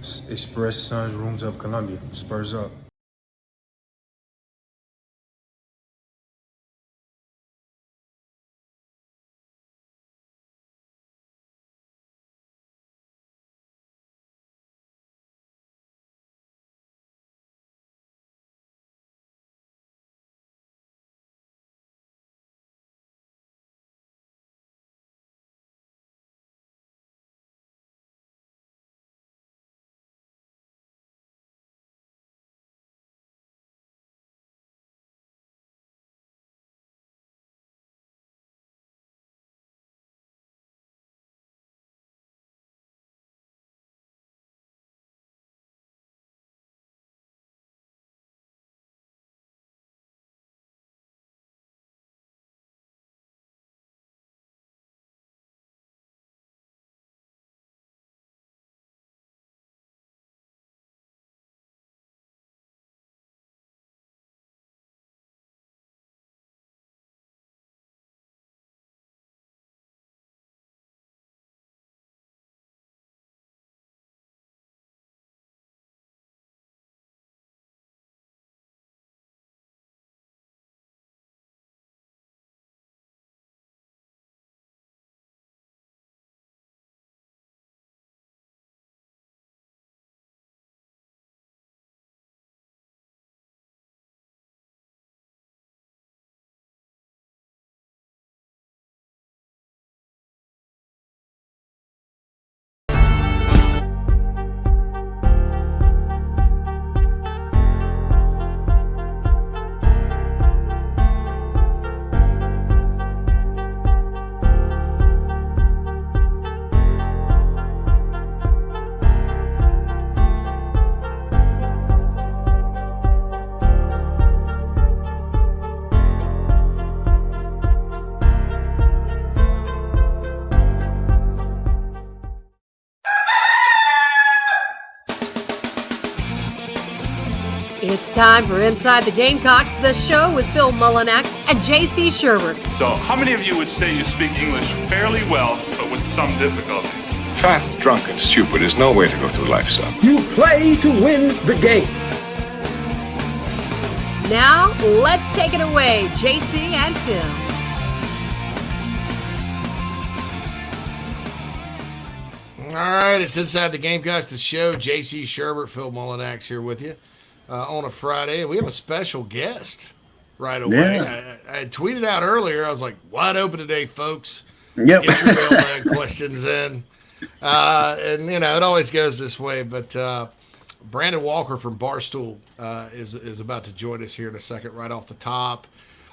Express Suns Rooms of Columbia. Spurs up. It's time for Inside the Gamecocks, the show with Phil Mullinax and J.C. Sherbert. So, how many of you would say you speak English fairly well, but with some difficulty? Fat, drunk, and stupid is no way to go through life, son. You play to win the game. Now, let's take it away, J.C. and Phil. All right, it's Inside the Gamecocks, the show. J.C. Sherbert, Phil Mullinax here with you on a Friday. And we have a special guest right away. Yeah. I had tweeted out earlier. I was like, wide open today, folks. Yep. Get your mailbag questions in. And, you know, it always goes this way. But Brandon Walker from Barstool is about to join us here in a second, right off the top.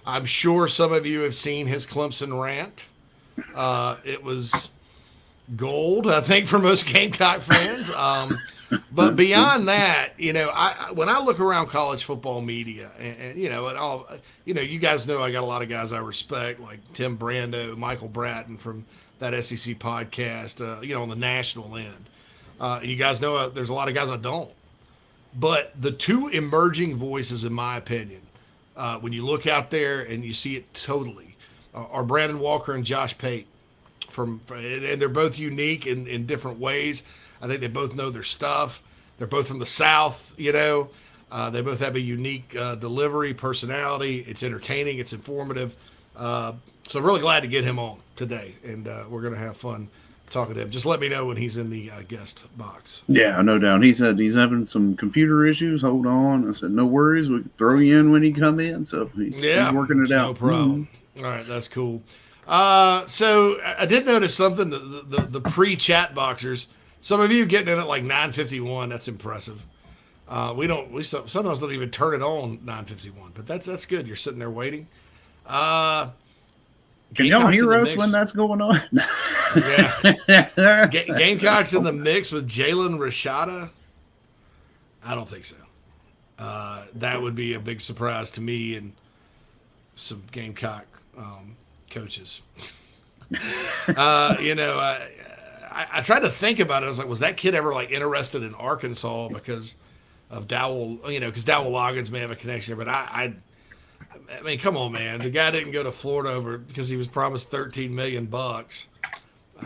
I'm sure some of you have seen his Clemson rant. It was gold, I think, for most Gamecock fans. But beyond that, you know, when I look around college football media, and you know, and all, you know, you guys know I got a lot of guys I respect, like Tim Brando, Michael Bratton from that SEC podcast, you know, on the national end. You guys know there's a lot of guys I don't. But the two emerging voices, in my opinion, when you look out there and you see it totally, are Brandon Walker and Josh Pate. And they're both unique in different ways. I think they both know their stuff. They're both from the South, you know. They both have a unique delivery, personality. It's entertaining. It's informative. So I'm really glad to get him on today, and we're going to have fun talking to him. Just let me know when he's in the guest box. Yeah, no doubt. He said he's having some computer issues. Hold on. I said, no worries. We can throw you in when you come in. So he's working it out. No problem. All right, that's cool. So I did notice something. The pre-chat boxers. Some of you getting in at like 9:51. That's impressive. We sometimes don't even turn it on 9:51, but that's good. You're sitting there waiting. Can y'all hear us when that's going on? Yeah. Gamecocks in the mix with Jalen Rashada? I don't think so. That would be a big surprise to me and some Gamecock coaches. You know, I tried to think about it. I was like, was that kid ever like interested in Arkansas because of Dowell? You know, because Dowell Loggins may have a connection there. But I mean, come on, man. The guy didn't go to Florida because he was promised $13 million.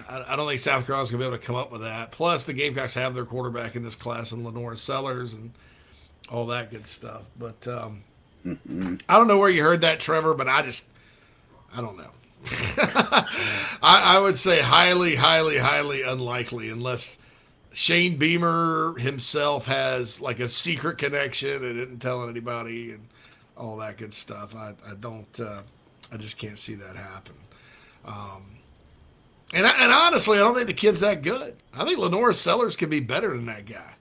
I don't think South Carolina's going to be able to come up with that. Plus, the Gamecocks have their quarterback in this class in Lenora Sellers and all that good stuff. But I don't know where you heard that, Trevor, but I don't know. I would say highly, highly, highly unlikely unless Shane Beamer himself has like a secret connection and didn't tell anybody and all that good stuff. I just can't see that happen. And honestly, I don't think the kid's that good. I think Lenora Sellers could be better than that guy.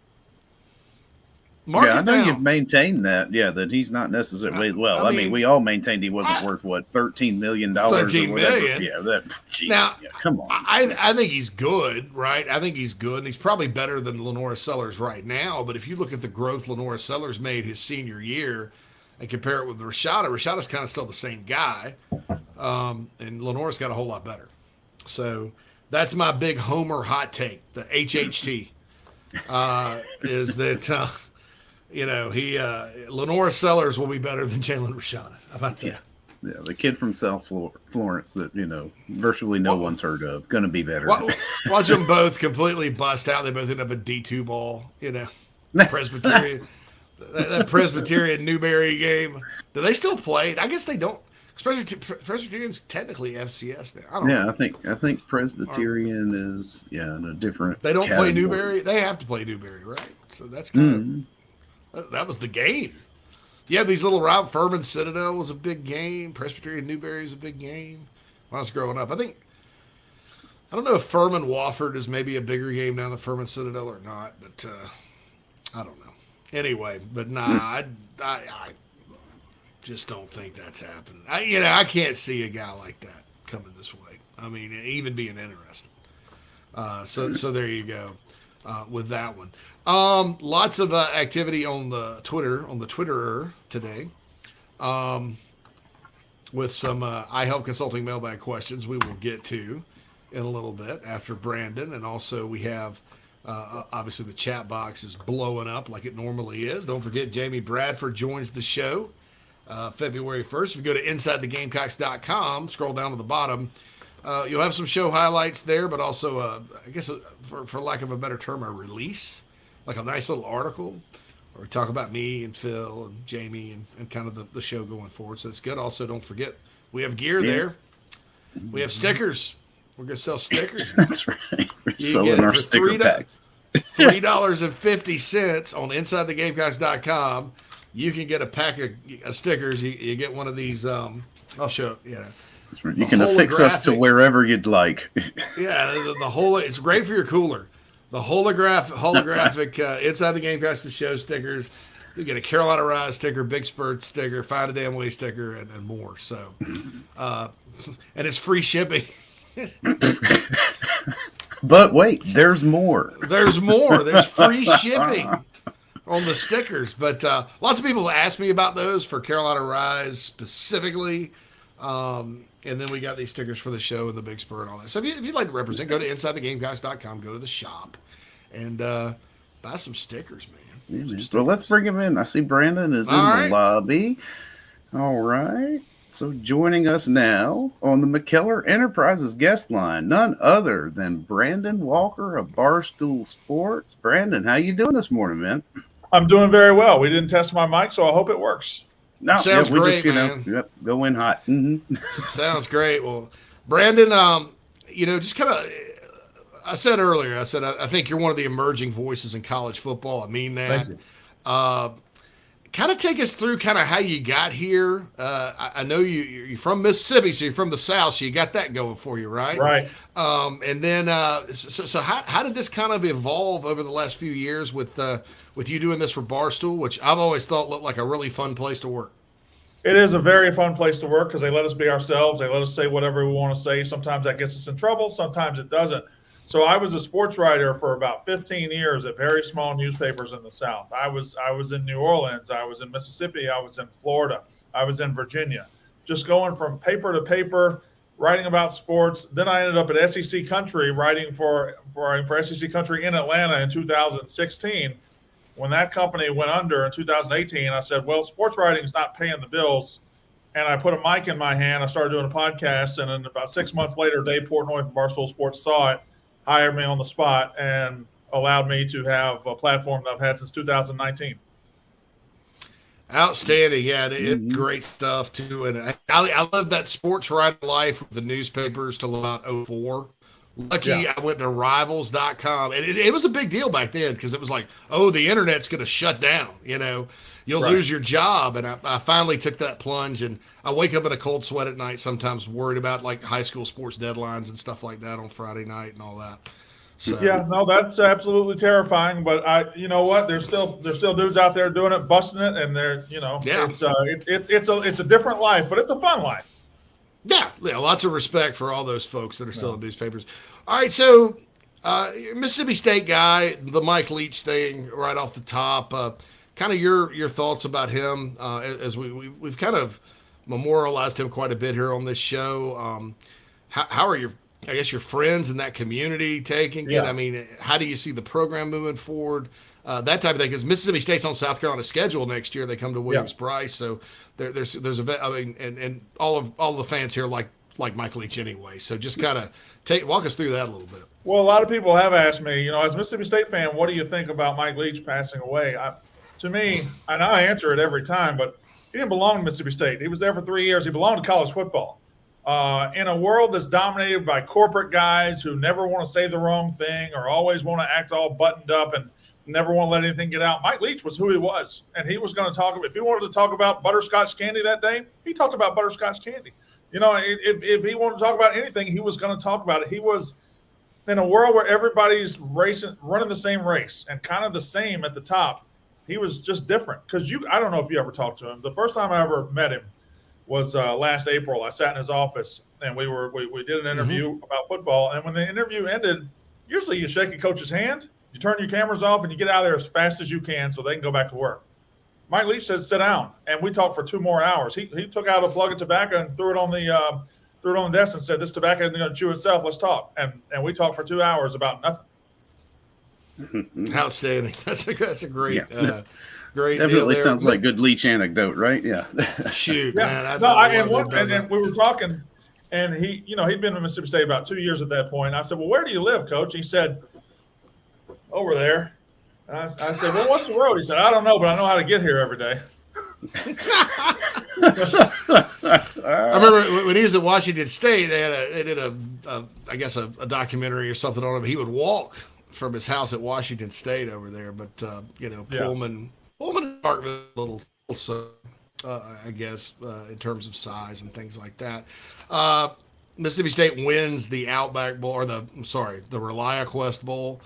I know you've maintained that. Yeah, that he's not necessarily. Well, I mean, we all maintained he wasn't worth what, $13 million. $13 million. Yeah, now, come on. I think he's good, right? I think he's good, and he's probably better than Lenora Sellers right now. But if you look at the growth Lenora Sellers made his senior year, and compare it with Rashada's kind of still the same guy, and Lenora's got a whole lot better. So that's my big Homer hot take. The HHT is that. Lenora Sellers will be better than Jalen Rashada. How about that? Yeah, the kid from South Florence that, virtually no one's heard of. Going to be better. Watch them both completely bust out. They both end up a D2 ball, Presbyterian. that Presbyterian Newberry game. Do they still play? I guess they don't. Presbyterian's technically FCS now. I don't know. I think Presbyterian is in a different. They don't play Newberry. They have to play Newberry, right? So that's kind of that was the game. Yeah, these little Rob Furman Citadel was a big game. Presbyterian Newberry is a big game. When I was growing up, I don't know if Furman Wofford is maybe a bigger game now than Furman Citadel or not, but I don't know. Anyway, but I just don't think that's happening. I can't see a guy like that coming this way. I mean, even being interested. So there you go with that one. Lots of activity on the Twitterer today. With some I Help Consulting mailbag questions we will get to in a little bit after Brandon, and also we have obviously the chat box is blowing up like it normally is. Don't forget Jamie Bradford joins the show February 1st. If you go to InsideTheGamecocks.com, scroll down to the bottom, you'll have some show highlights there, but also I guess for lack of a better term, a release, like a nice little article where we talk about me and Phil and Jamie and kind of the show going forward. So that's good. Also, don't forget we have gear there. We have stickers. We're going to sell stickers. That's right. We're selling our sticker packs. $3.50 on InsideTheGamecocks.com. You can get a pack of stickers. You get one of these. I'll show it. That's right. You can affix us to wherever you'd like. Yeah, the whole. It's great for your cooler. The holographic Inside the Gamecocks the show stickers. You get a Carolina Rise sticker, Big Spurt sticker, Find a Damn Way sticker, and more. So, and it's free shipping. But wait, there's more. There's more. There's free shipping on the stickers. But lots of people ask me about those for Carolina Rise specifically. And then we got these stickers for the show and the Big Spur and all that. So if you'd like to represent, go to InsideTheGamecocks.com, go to the shop, and buy some stickers, man. Yeah, man. Well, let's bring him in. I see Brandon is in the lobby. All right. So joining us now on the McKellar Enterprises guest line, none other than Brandon Walker of Barstool Sports. Brandon, how you doing this morning, man? I'm doing very well. We didn't test my mic, so I hope it works. No, sounds great, man. Go in hot. Mm-hmm. Sounds great. Well, Brandon, just kind of, I said earlier, I think you're one of the emerging voices in college football. I mean that. Thank you. Kind of take us through kind of how you got here. I know you're from Mississippi, so you're from the South, so you got that going for you, right? Right. And then, so how did this kind of evolve over the last few years with you doing this for Barstool, which I've always thought looked like a really fun place to work? It is a very fun place to work because they let us be ourselves. They let us say whatever we want to say. Sometimes that gets us in trouble. Sometimes it doesn't. So I was a sports writer for about 15 years at very small newspapers in the South. I was in New Orleans. I was in Mississippi. I was in Florida. I was in Virginia. Just going from paper to paper, writing about sports. Then I ended up at SEC Country writing for SEC Country in Atlanta in 2016. When that company went under in 2018, I said, well, sports writing is not paying the bills. and I put a mic in my hand. I started doing a podcast, and then about 6 months later, Dave Portnoy from Barstool Sports saw it, hired me on the spot, and allowed me to have a platform that I've had since 2019. Outstanding. Yeah, it's great stuff, too. And I love that sports writing life with the newspapers till about 2004. Lucky I went to rivals.com. And it was a big deal back then because it was like, oh, the internet's going to shut down. You'll lose your job. And I finally took that plunge. And I wake up in a cold sweat at night sometimes worried about like high school sports deadlines and stuff like that on Friday night and all that. So. Yeah, no, that's absolutely terrifying. But you know what? There's still dudes out there doing it, busting it, and they're it's a different life, but it's a fun life. Yeah, lots of respect for all those folks that are still in newspapers. All right, so Mississippi State guy, the Mike Leach thing, right off the top. Kind of your thoughts about him as we've kind of memorialized him quite a bit here on this show. How are your friends in that community taking it? I mean, how do you see the program moving forward? That type of thing, because Mississippi State's on South Carolina's schedule next year. They come to Williams-Brice, so there's and all the fans here like Mike Leach anyway. So just kind of walk us through that a little bit. Well, a lot of people have asked me, as a Mississippi State fan, what do you think about Mike Leach passing away? To me, and I answer it every time, but he didn't belong to Mississippi State. He was there for 3 years. He belonged to college football. In a world that's dominated by corporate guys who never want to say the wrong thing or always want to act all buttoned up and never want to let anything get out, Mike Leach was who he was. And he was going to talk – if he wanted to talk about butterscotch candy that day, he talked about butterscotch candy. If he wanted to talk about anything, he was going to talk about it. He was in a world where everybody's running the same race and kind of the same at the top. He was just different because I don't know if you ever talked to him. The first time I ever met him was last April. I sat in his office and we did an interview about football. And when the interview ended, usually you shake a coach's hand, you turn your cameras off, and you get out of there as fast as you can so they can go back to work. Mike Leach says, "Sit down," and we talked for 2 more hours. He took out a plug of tobacco and threw it on the desk and said, "This tobacco isn't going to chew itself. Let's talk." And we talked for 2 hours about nothing. Outstanding. That's a great. Great. Definitely sounds like good Leach anecdote, right? Yeah. Shoot, yeah. man. And we were talking, and he'd been to Mississippi State about 2 years at that point. I said, "Well, where do you live, Coach?" He said, "Over there." And I said, "Well, what's the road?" He said, "I don't know, but I know how to get here every day." I remember when he was at Washington State, they did a documentary or something on him. He would walk from his house at Washington State over there, but Pullman and Parkville a little so I guess in terms of size and things like that. Mississippi State wins the Outback Bowl or the ReliaQuest Bowl.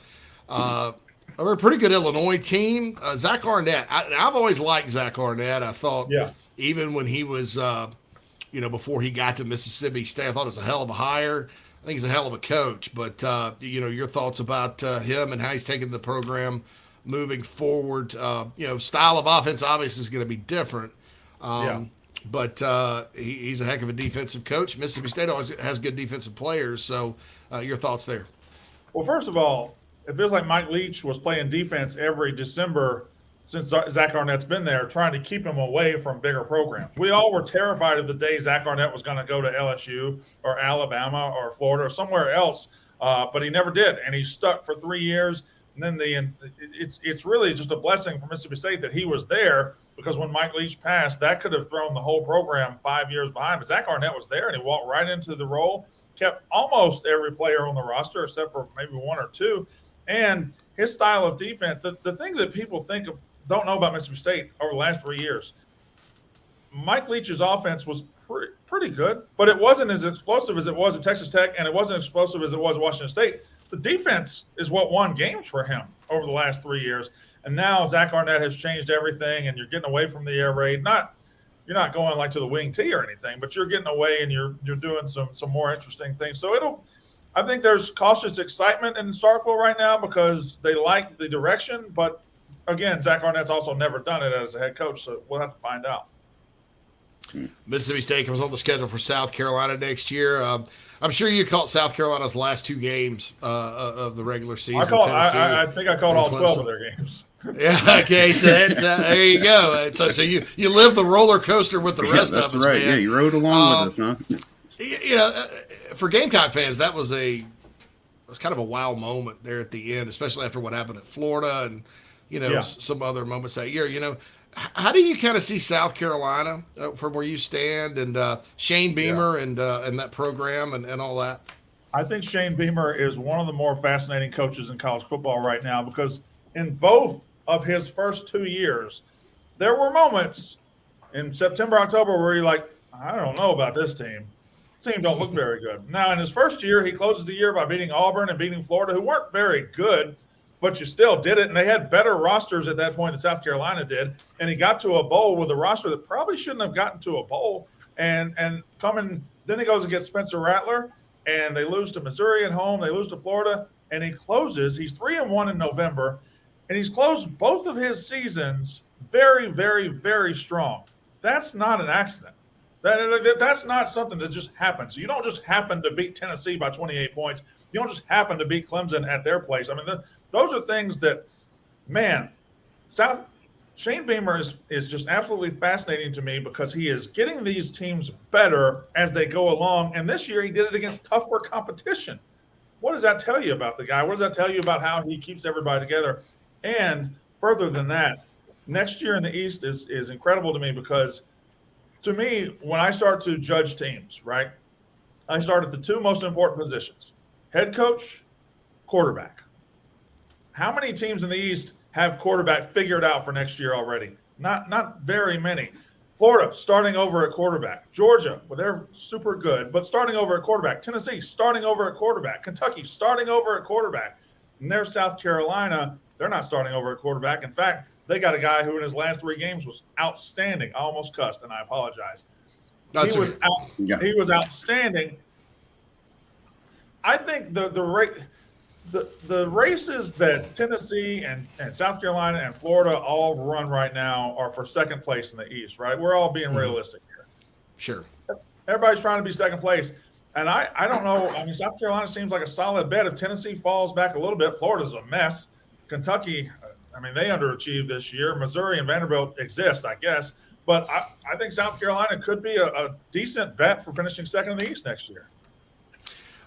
We're a pretty good Illinois team. Zach Arnett. I've always liked Zach Arnett. I thought even when he was before he got to Mississippi State, I thought it was a hell of a hire. I think he's a hell of a coach, but your thoughts about him and how he's taking the program moving forward. Style of offense obviously is going to be different, but he's a heck of a defensive coach. Mississippi State always has good defensive players, so your thoughts there? Well, first of all, it feels like Mike Leach was playing defense every December since Zach Arnett's been there, trying to keep him away from bigger programs. We all were terrified of the day Zach Arnett was going to go to LSU or Alabama or Florida or somewhere else, but he never did, and he stuck for 3 years. And then it's really just a blessing for Mississippi State that he was there, because when Mike Leach passed, that could have thrown the whole program 5 years behind. But Zach Arnett was there, and he walked right into the role, kept almost every player on the roster except for maybe 1 or 2. And his style of defense, the thing that people don't know about Mississippi State over the last 3 years, Mike Leach's offense was pretty good, but it wasn't as explosive as it was at Texas Tech, and it wasn't as explosive as it was at Washington State. The defense is what won games for him over the last 3 years. And now Zach Arnett has changed everything, and you're getting away from the air raid. You're not going like to the wing tee or anything, but you're getting away and you're doing some more interesting things. So I think there's cautious excitement in Starkville right now because they like the direction. But again, Zach Arnett's also never done it as a head coach, so we'll have to find out. Mississippi State comes on the schedule for South Carolina next year. I'm sure you caught South Carolina's last 2 games of the regular season. I think I caught all 12 of their games. Yeah, okay, so there you go. So you live the roller coaster with the rest of us, right. man. Yeah, you rode along with us, huh? You know, for Gamecock fans, that was kind of a wow moment there at the end, especially after what happened at Florida and, some other moments that year. How do you kind of see South Carolina from where you stand and Shane Beamer and that program and all that? I think Shane Beamer is one of the more fascinating coaches in college football right now because in both of his first 2 years, there were moments in September, October where you're like, I don't know about this team. This team don't look very good. Now, in his first year, he closes the year by beating Auburn and beating Florida, who weren't very good, but you still did it. And they had better rosters at that point than South Carolina did. And he got to a bowl with a roster that probably shouldn't have gotten to a bowl. And then he goes and gets Spencer Rattler, and they lose to Missouri at home. They lose to Florida, and he closes. He's 3-1 in November, and he's closed both of his seasons very, very, very strong. That's not an accident. That's not something that just happens. You don't just happen to beat Tennessee by 28 points. You don't just happen to beat Clemson at their place. I mean, those are things that, man, Shane Beamer is just absolutely fascinating to me because he is getting these teams better as they go along. And this year he did it against tougher competition. What does that tell you about the guy? What does that tell you about how he keeps everybody together? And further than that, next year in the East is incredible to me because, to me, when I start to judge teams, right, I start at the 2 most important positions, head coach, quarterback. How many teams in the East have quarterback figured out for next year already? Not very many. Florida starting over at quarterback. Georgia, well, they're super good, but starting over at quarterback. Tennessee starting over at quarterback. Kentucky starting over at quarterback. And there's South Carolina. They're not starting over at quarterback. In fact, they got a guy who in his last 3 games was outstanding. I almost cussed, and I apologize. He was outstanding. I think the races that Tennessee and South Carolina and Florida all run right now are for second place in the East, right? We're all being realistic here. Sure. Everybody's trying to be second place. And I don't know. I mean, South Carolina seems like a solid bet. If Tennessee falls back a little bit, Florida's a mess. Kentucky, I mean, they underachieved this year. Missouri and Vanderbilt exist, I guess. But I think South Carolina could be a decent bet for finishing second in the East next year.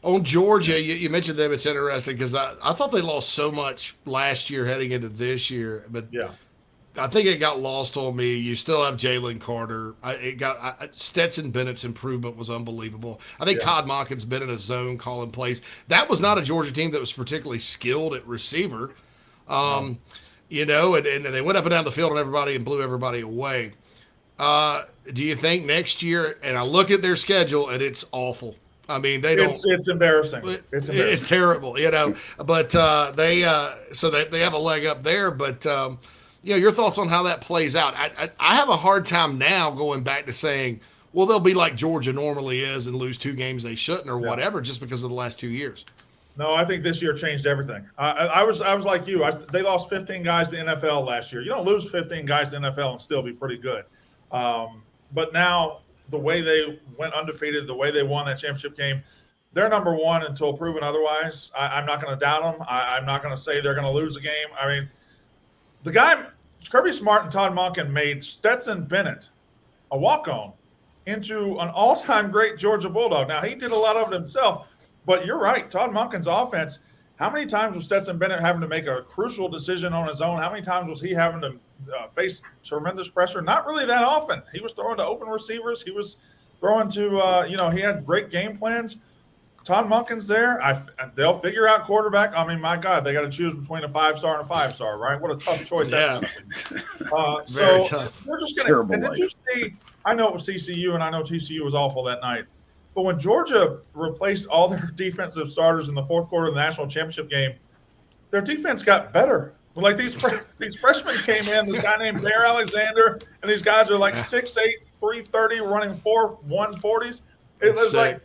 On Georgia, you mentioned them. It's interesting because I thought they lost so much last year heading into this year. But yeah, I think it got lost on me. You still have Jalen Carter. Stetson Bennett's improvement was unbelievable. I think Todd Monken's been in a zone calling plays. That was not a Georgia team that was particularly skilled at receiver. And they went up and down the field on everybody and blew everybody away. Do you think next year, and I look at their schedule, and it's awful. I mean, they don't. It's embarrassing. It's embarrassing. It's terrible, But they have a leg up there. But your thoughts on how that plays out? I have a hard time now going back to saying, well, they'll be like Georgia normally is and lose 2 games they shouldn't or whatever just because of the last 2 years. No, I think this year changed everything. I was like you. They lost 15 guys to NFL last year. You don't lose 15 guys to NFL and still be pretty good. But now, the way they went undefeated, the way they won that championship game, they're number 1 until proven otherwise. I'm not going to doubt them. I'm not going to say they're going to lose a game. I mean, the guy, Kirby Smart and Todd Monken made Stetson Bennett, a walk-on, into an all-time great Georgia Bulldog. Now, he did a lot of it himself, but you're right. Todd Monken's offense, how many times was Stetson Bennett having to make a crucial decision on his own? How many times was he having to face tremendous pressure? Not really that often. He was throwing to open receivers. He was throwing to, he had great game plans. Todd Monken's there. They'll figure out quarterback. I mean, my God, they got to choose between a 5-star and a 5-star, right? What a tough choice that's going to be. Very tough. We're just going to – did you see – I know it was TCU, and I know TCU was awful that night. But when Georgia replaced all their defensive starters in the fourth quarter of the national championship game, their defense got better. Like these freshmen came in, this guy named Bear Alexander, and these guys are like 6'8", 330, running 4.140s. It was like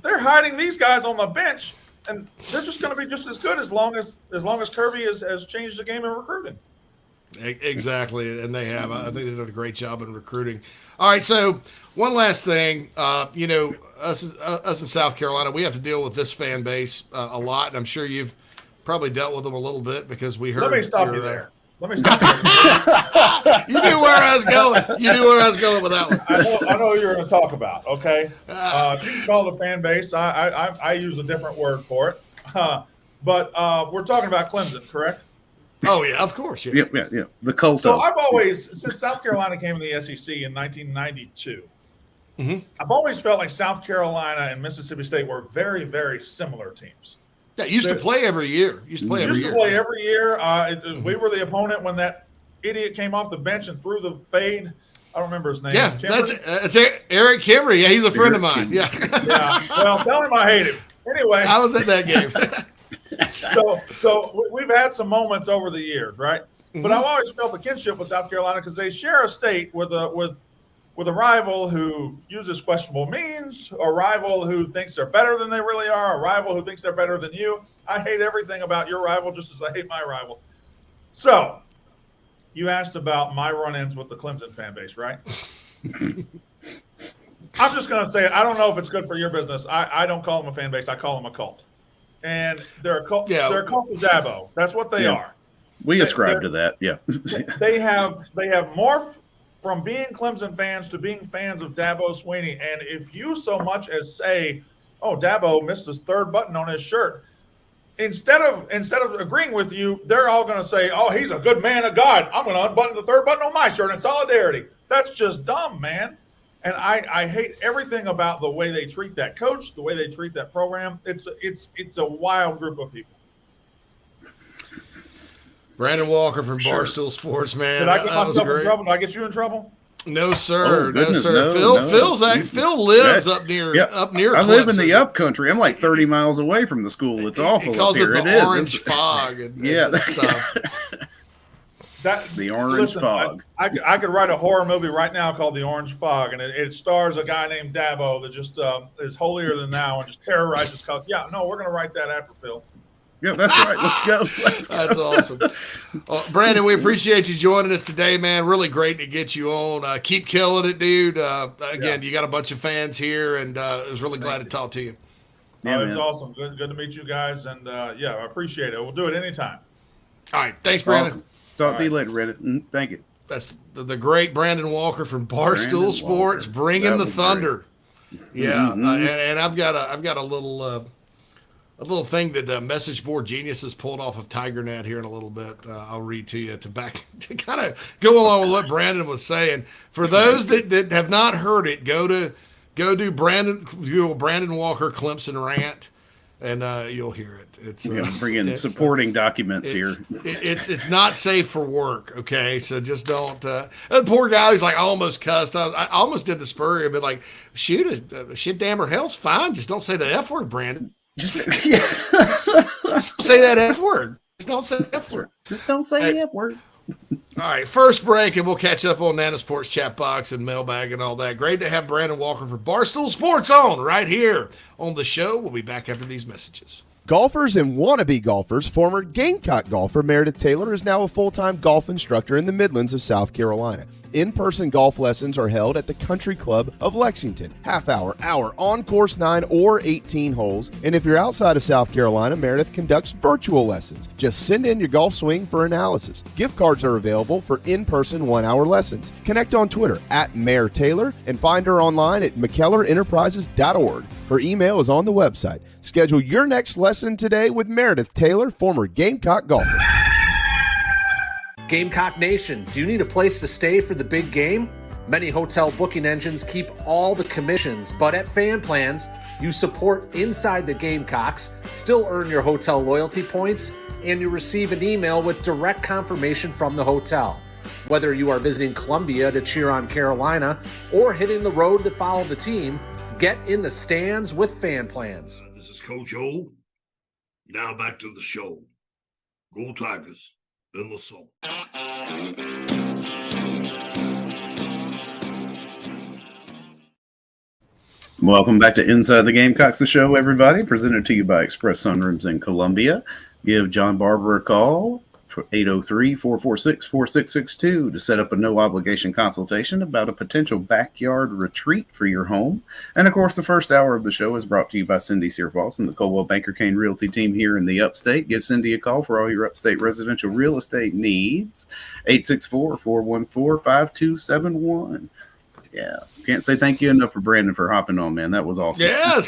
they're hiding these guys on the bench, and they're just going to be just as good as long as Kirby has changed the game in recruiting. Exactly, and they have. I think they've done a great job in recruiting. All right, so one last thing. Us in South Carolina, we have to deal with this fan base a lot, and I'm sure you've probably dealt with them a little bit because we heard. Let me stop you there. Let me stop you. You knew where I was going. You knew where I was going with that one. I know what you're going to talk about. Okay, you can call it a fan base. I use a different word for it, but we're talking about Clemson, correct? Oh yeah, of course. Yeah. Yeah. The cult. So I've always, since South Carolina came to the SEC in 1992, I've always felt like South Carolina and Mississippi State were very, very similar teams. Yeah, used to play every year. Used to play every year. We were the opponent when that idiot came off the bench and threw the fade. I don't remember his name. Yeah, that's Eric Kimmery. Yeah, he's a friend of mine. Yeah. Yeah. Well, tell him I hate him. Anyway, I was at that game. So we've had some moments over the years, right? But I've always felt a kinship with South Carolina because they share a state with a rival who uses questionable means, a rival who thinks they're better than they really are, a rival who thinks they're better than you. I hate everything about your rival just as I hate my rival. So you asked about my run-ins with the Clemson fan base, right? I'm just going to say it. I don't know if it's good for your business. I don't call them a fan base. I call them a cult. And they're a cult. Yeah. They're a cult of Dabo. That's what they are. We ascribe to that. Yeah. They have morphed from being Clemson fans to being fans of Dabo Swinney. And if you so much as say, "Oh, Dabo missed his third button on his shirt," instead of agreeing with you, they're all going to say, "Oh, he's a good man of God. I'm going to unbutton the third button on my shirt in solidarity." That's just dumb, man. And I hate everything about the way they treat that coach, the way they treat that program. It's a wild group of people. Brandon Walker from Barstool Sports, man. Did I get myself in trouble? Did I get you in trouble? No, sir. No, sir. Phil lives up near I live in the upcountry. I'm like 30 miles away from the school. It's awful. He calls up here. it the orange fog and stuff. The orange fog. I could write a horror movie right now called The Orange Fog, and it stars a guy named Dabo that just is holier than thou and just terrorizes college. Yeah, no, we're going to write that after Phil. Yeah, that's right. Let's go. That's awesome. Brandon, we appreciate you joining us today, man. Really great to get you on. Keep killing it, dude. You got a bunch of fans here, and I was really glad to talk to you. Yeah, it was awesome. Good to meet you guys, and I appreciate it. We'll do it anytime. All right. Thanks, Brandon. Awesome. Talk to you later, Reddit. Thank you. That's the great Brandon Walker from Barstool Sports, bringing the thunder. Great. Yeah, and I've got a little thing that Message Board Geniuses pulled off of TigerNet here in a little bit. I'll read to you to kind of go along with what Brandon was saying. For those that have not heard it, go do Brandon Walker Clemson rant, and you'll hear it. It's bring in supporting documents here. It's not safe for work. Okay, so just don't. The poor guy, he's like, I almost cussed. I almost did the Spurrier, but like, shit, damn or hell's fine. Just don't say the F word, Brandon. Just say that F word. Just don't say the F word. Just don't say the F word. All right, first break, and we'll catch up on Nana Sports chat box and mailbag and all that. Great to have Brandon Walker for Barstool Sports on right here on the show. We'll be back after these messages. Golfers and wannabe golfers, former Gamecock golfer Meredith Taylor is now a full-time golf instructor in the Midlands of South Carolina. In-person golf lessons are held at the Country Club of Lexington. Half-hour, on course 9 or 18 holes. And if you're outside of South Carolina, Meredith conducts virtual lessons. Just send in your golf swing for analysis. Gift cards are available for in-person 1-hour lessons. Connect on Twitter @Mayor Taylor and find her online at McKellarEnterprises.org. Her email is on the website. Schedule your next lesson today with Meredith Taylor, former Gamecock golfer. Gamecock Nation, do you need a place to stay for the big game? Many hotel booking engines keep all the commissions, but at Fan Plans, you support inside the Gamecocks, still earn your hotel loyalty points, and you receive an email with direct confirmation from the hotel. Whether you are visiting Columbia to cheer on Carolina or hitting the road to follow the team, get in the stands with Fan Plans. This is Coach O. Now back to the show. Go Tigers. In the soul. Welcome back to Inside the Gamecocks, the show, everybody. Presented to you by Express Sunrooms in Columbia. Give John Barber a call, 803-446-4662 to set up a no-obligation consultation about a potential backyard retreat for your home. And, of course, the first hour of the show is brought to you by Cindy Searfoss and the Coldwell Banker Kane Realty team here in the Upstate. Give Cindy a call for all your Upstate residential real estate needs. 864-414-5271. Yeah, can't say thank you enough for Brandon for hopping on, man. That was awesome. Yeah, it was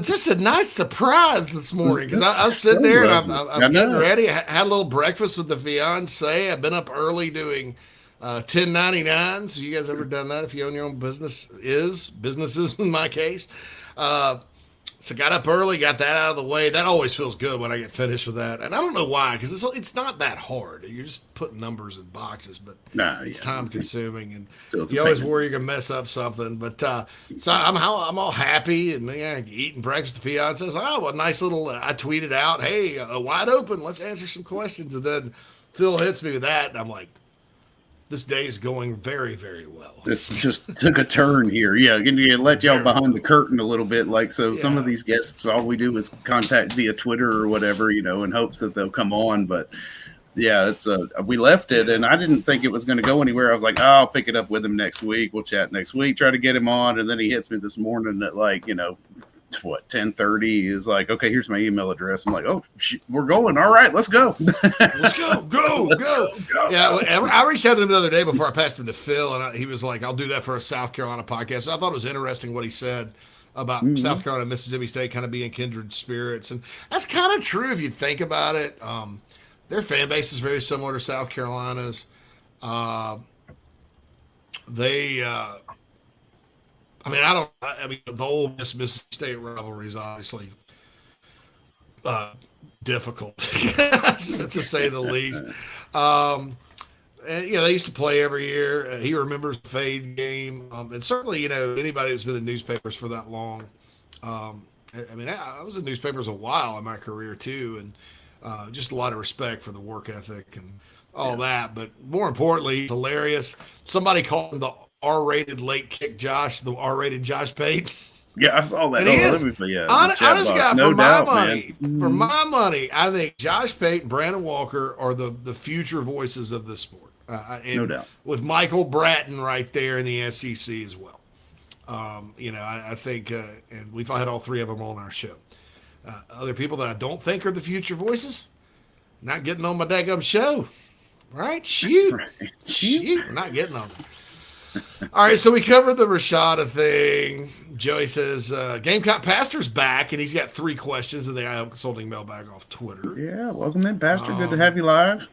just a nice surprise this morning because I was sitting there and I'm getting ready. I had a little breakfast with the fiance. I've been up early doing 1099s. Have you guys ever done that? If you own your own businesses in my case. So got up early, got that out of the way. That always feels good when I get finished with that. And I don't know why, because it's not that hard. You're just putting numbers in boxes, but it's time consuming, and you always worry you're gonna mess up something. But so I'm all happy and eating breakfast. The fiance says, "Oh, what a nice little." I tweeted out, "Hey, wide open. Let's answer some questions." And then Phil hits me with that, and I'm like, this day is going very, very well. This just took a turn here. Yeah, you let y'all behind the curtain a little bit. Some of these guests, all we do is contact via Twitter or whatever, in hopes that they'll come on. But yeah, we left it, and I didn't think it was going to go anywhere. I was like, I'll pick it up with him next week. We'll chat next week. Try to get him on, and then he hits me this morning at 10:30 is like, okay, here's my email address. I'm like, oh, we're going. All right, let's go. Let's go. Yeah, I reached out to him the other day before I passed him to Phil, and he was like, I'll do that for a South Carolina podcast. So I thought it was interesting what he said about South Carolina and Mississippi State kind of being kindred spirits. And that's kind of true if you think about it. Their fan base is very similar to South Carolina's. The Ole Miss Mississippi State rivalry is obviously difficult, to say the least. And, they used to play every year. He remembers the Fade game. And certainly, anybody who's been in newspapers for that long. I was in newspapers a while in my career, too. And just a lot of respect for the work ethic and all that. But more importantly, he's hilarious. Somebody called him the R-rated late kick Josh, the R-rated Josh Payton. Yeah, I saw that. Honest guy, for my money, I think Josh Payton, Brandon Walker are the future voices of this sport. No doubt. With Michael Bratton right there in the SEC as well. I think, and we've had all three of them on our show. Other people that I don't think are the future voices, not getting on my daggum show. Right? Shoot. We're not getting on them. All right, so we covered the Rashada thing. Joey says, Gamecock Pastor's back, and he's got 3 questions in the I Am Consulting mailbag off Twitter. Yeah, welcome in, Pastor. Good to have you live.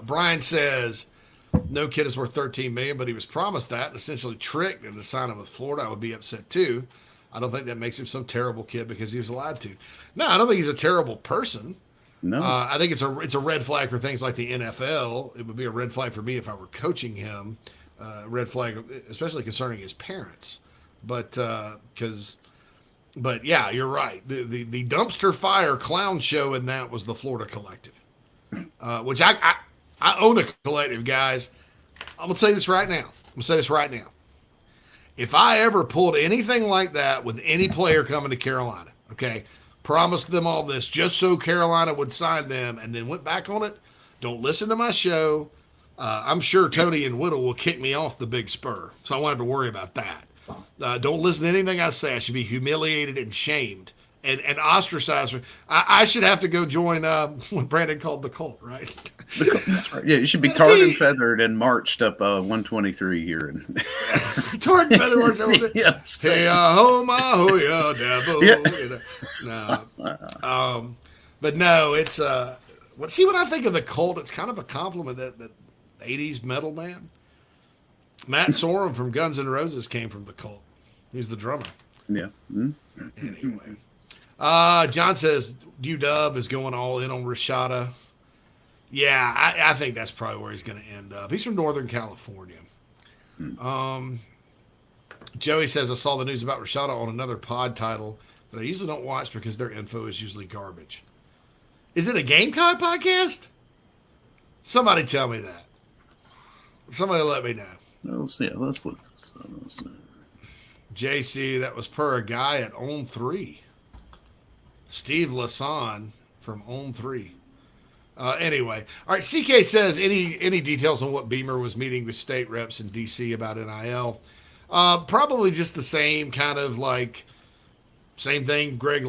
Brian says, no kid is worth $13 million, but he was promised that and essentially tricked into signing with Florida. I would be upset, too. I don't think that makes him some terrible kid because he was allowed to. No, I don't think he's a terrible person. No, I think it's a red flag for things like the NFL. It would be a red flag for me if I were coaching him. Red flag, especially concerning his parents. But yeah, you're right. The dumpster fire clown show in that was the Florida Collective, which I own a collective, guys. I'm gonna say this right now. If I ever pulled anything like that with any player coming to Carolina, okay. Promised them all this just so Carolina would sign them and then went back on it. Don't listen to my show. I'm sure Tony and Whittle will kick me off the Big Spur, so I won't have to worry about that. Don't listen to anything I say. I should be humiliated and shamed and ostracized. I should have to go join what Brandon called the cult, right? That's right. Yeah, you should be tarred and feathered and marched up 123 here. Tarred and feathered marched up. Yeah. Hey, ho, my ho, ya, dabo. Yeah. No. But no, it's see, when I think of the cult, it's kind of a compliment that 80s metal band. Matt Sorum from Guns N' Roses came from the cult. He's the drummer. Yeah. Mm-hmm. Anyway. John says UW is going all in on Rashada. Yeah, I think that's probably where he's going to end up. He's from Northern California. Joey says, I saw the news about Rashada on another pod title, but I usually don't watch because their info is usually garbage. Is it a Gamecock podcast? Somebody tell me that. Somebody let me know. Let's look this up. JC, that was per a guy at On 3. Steve Lasan from on 3. Anyway, all right. CK says any details on what Beamer was meeting with state reps in DC about NIL? Probably just the same kind of same thing. Greg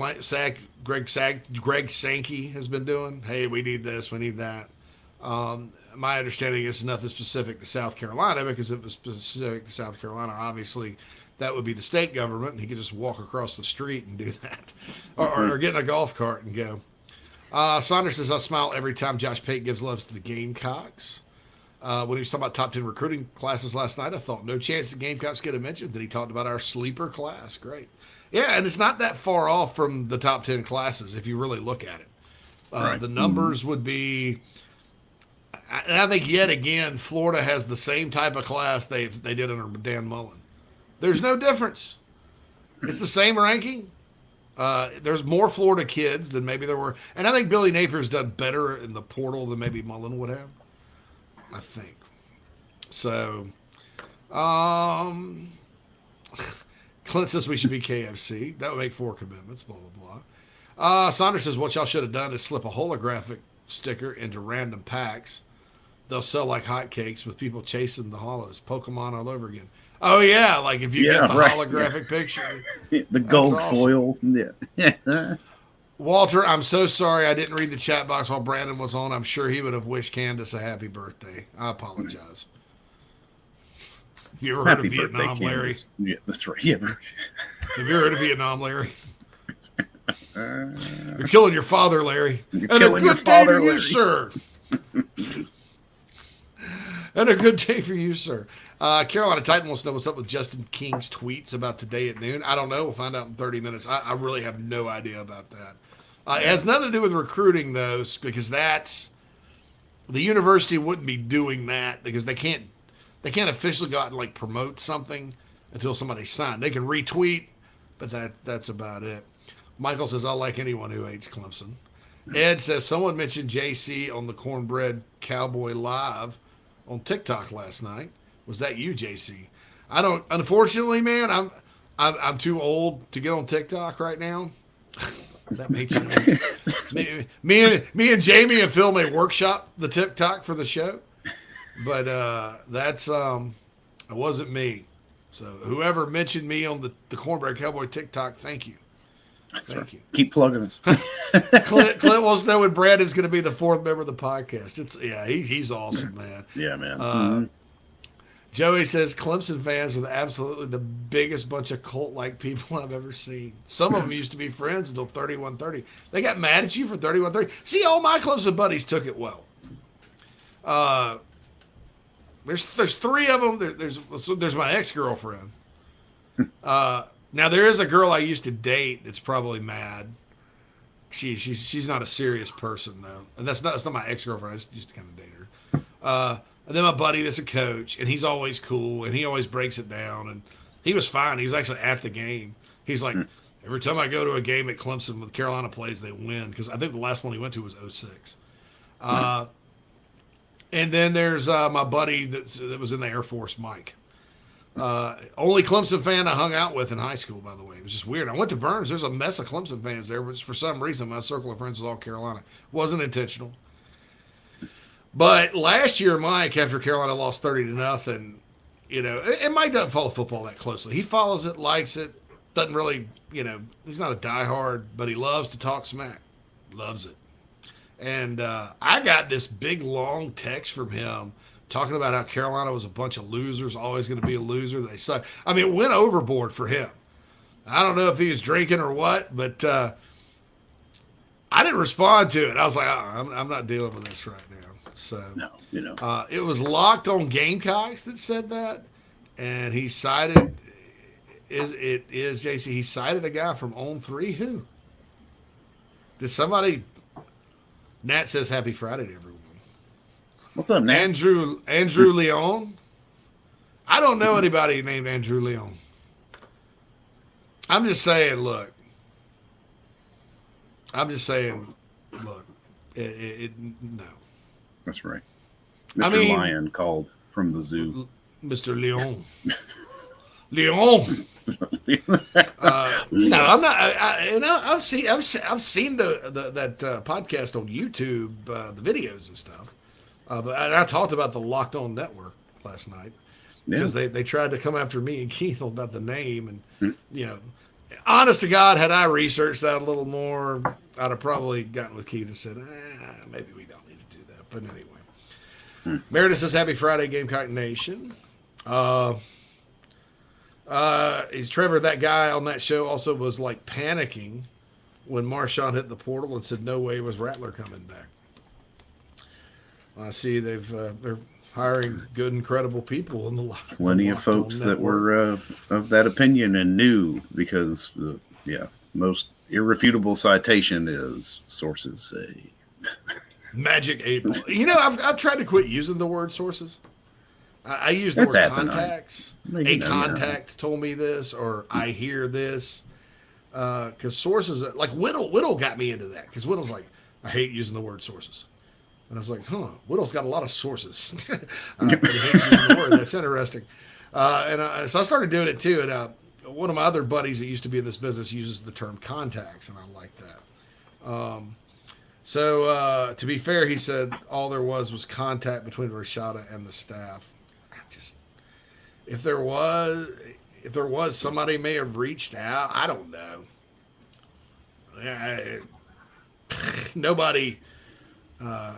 Sankey has been doing. Hey, we need this, we need that. My understanding is nothing specific to South Carolina, because if it was specific to South Carolina, obviously that would be the state government, and he could just walk across the street and do that, or get in a golf cart and go. Saunders says, I smile every time Josh Pate gives love to the Gamecocks. When he was talking about top 10 recruiting classes last night, I thought, no chance the Gamecocks get a mention. Then he talked about our sleeper class. Great. Yeah, and it's not that far off from the top 10 classes if you really look at it. Right. The numbers would be, and I think yet again, Florida has the same type of class they did under Dan Mullen. There's no difference. It's the same ranking. There's more Florida kids than maybe there were. And I think Billy Napier's done better in the portal than maybe Mullen would have. I think. So, Clint says we should be KFC. That would make 4 commitments, blah, blah, blah. Saunders says what y'all should have done is slip a holographic sticker into random packs. They'll sell like hotcakes with people chasing the hollows. Pokemon all over again. Oh, yeah. Like if you get the holographic picture. The gold awesome. foil. Yeah. Walter, I'm so sorry I didn't read the chat box while Brandon was on. I'm sure he would have wished Candace a happy birthday. I apologize. Have you ever heard of Vietnam, Larry? Yeah, that's right. Yeah. Have you ever heard of Vietnam, Larry? You're killing your father, Larry. You're and killing a your good father, day to you, Larry. sir. And a good day for you, sir. Carolina Titan wants to know what's up with Justin King's tweets about today at noon. I don't know. We'll find out in 30 minutes. I really have no idea about that. It has nothing to do with recruiting, though, because that's the university wouldn't be doing that because they can't officially go out and promote something until somebody signed. They can retweet, but that's about it. Michael says, I like anyone who hates Clemson. Ed says, someone mentioned JC on the Cornbread Cowboy Live on TikTok last night. Was that you, JC? I don't. Unfortunately, man, I'm too old to get on TikTok right now. That may change. me and Jamie and Phil may workshop the TikTok for the show, but that's it wasn't me. So whoever mentioned me on the Cornbread Cowboy TikTok, thank you. Thank you. Keep plugging us. Clint wants to know when Brad is going to be the 4th member of the podcast. He's awesome, man. Yeah, man. Joey says Clemson fans are absolutely the biggest bunch of cult-like people I've ever seen. Some of them used to be friends until 31-30. They got mad at you for 31-30. See, all my Clemson buddies took it well. There's 3 of them. There's my ex-girlfriend. Now there is a girl I used to date that's probably mad. She's not a serious person though, and that's not my ex-girlfriend. I just used to kind of date her. And then my buddy that's a coach, and he's always cool, and he always breaks it down, and he was fine. He was actually at the game. He's like, every time I go to a game at Clemson with Carolina plays, they win, because I think the last one he went to was 06. And then there's my buddy that was in the Air Force, Mike. Only Clemson fan I hung out with in high school, by the way. It was just weird. I went to Burns. There's a mess of Clemson fans there, but for some reason, my circle of friends was all Carolina. Wasn't intentional. But last year, Mike, after Carolina lost 30-0, and Mike doesn't follow football that closely. He follows it, likes it, doesn't really, he's not a diehard, but he loves to talk smack. Loves it. And I got this big, long text from him talking about how Carolina was a bunch of losers, always going to be a loser. They suck. I mean, it went overboard for him. I don't know if he was drinking or what, but I didn't respond to it. I was like, I'm not dealing with this right now. So no, it was Locked on Gamecocks that said that, and he cited JC. He cited a guy from On 3. Who? Did somebody? Nat says Happy Friday to everyone. What's up, Nat? Andrew Leon. I don't know anybody named Andrew Leon. I'm just saying, look. No. That's right. Mr. Lion called from the zoo. Mr. Leon. Leon. No, I'm not. I've seen that podcast on YouTube, the videos and stuff. And I talked about the Locked On Network last night because they tried to come after me and Keith about the name, and honest to God, had I researched that a little more, I'd have probably gotten with Keith and said, maybe we don't need to do that. But anyway, Meredith says, "Happy Friday, Gamecock Nation." He's Trevor. That guy on that show also was like panicking when Marshawn hit the portal and said, "No way was Rattler coming back." I see they're hiring good and credible people in the plenty of folks that were of that opinion and knew, because most irrefutable citation is sources say. Magic 8 Ball. I've tried to quit using the word sources. I use the word contacts. A contact told me this, or I hear this. Because sources, like Whittle got me into that. Because Whittle's like, I hate using the word sources. And I was like, Whittle's got a lot of sources. But he hates using the word. That's interesting. So I started doing it too. And one of my other buddies that used to be in this business uses the term contacts, and I like that. So to be fair, he said all there was contact between Rashada and the staff. If there was, somebody may have reached out. I don't know. Nobody. I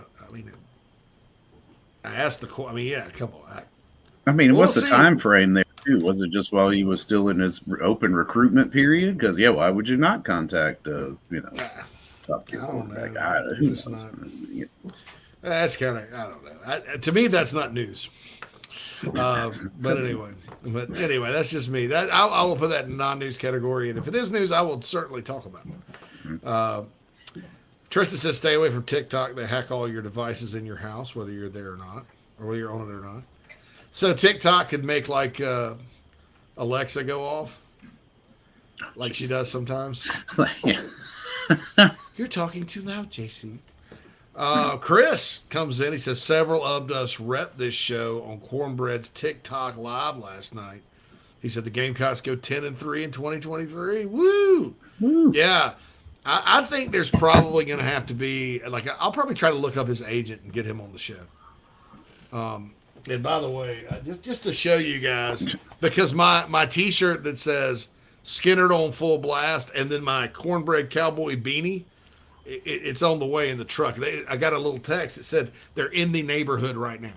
asked the. Come on. What's the time frame there too? Was it just while he was still in his open recruitment period? Because why would you not contact top tier quarterback? That's kind of, I don't know. To me, that's not news. But anyway, that's just me. That I will put that in non-news category, and if it is news, I will certainly talk about it. Tristan says, "Stay away from TikTok. They hack all your devices in your house, whether you're there or not, or whether you're on it or not." So TikTok could make like Alexa go off, like she does sometimes. You're talking too loud, JC. Chris comes in. He says, "Several of us rep this show on Cornbread's TikTok live last night." He said the Gamecocks go 10-3 in 2023. Woo! Yeah. I think there's probably going to have to be, I'll probably try to look up his agent and get him on the show. And by the way, just to show you guys, because my T-shirt that says Skinner on full blast, and then my Cornbread Cowboy beanie, it's on the way in the truck. I got a little text that said they're in the neighborhood right now.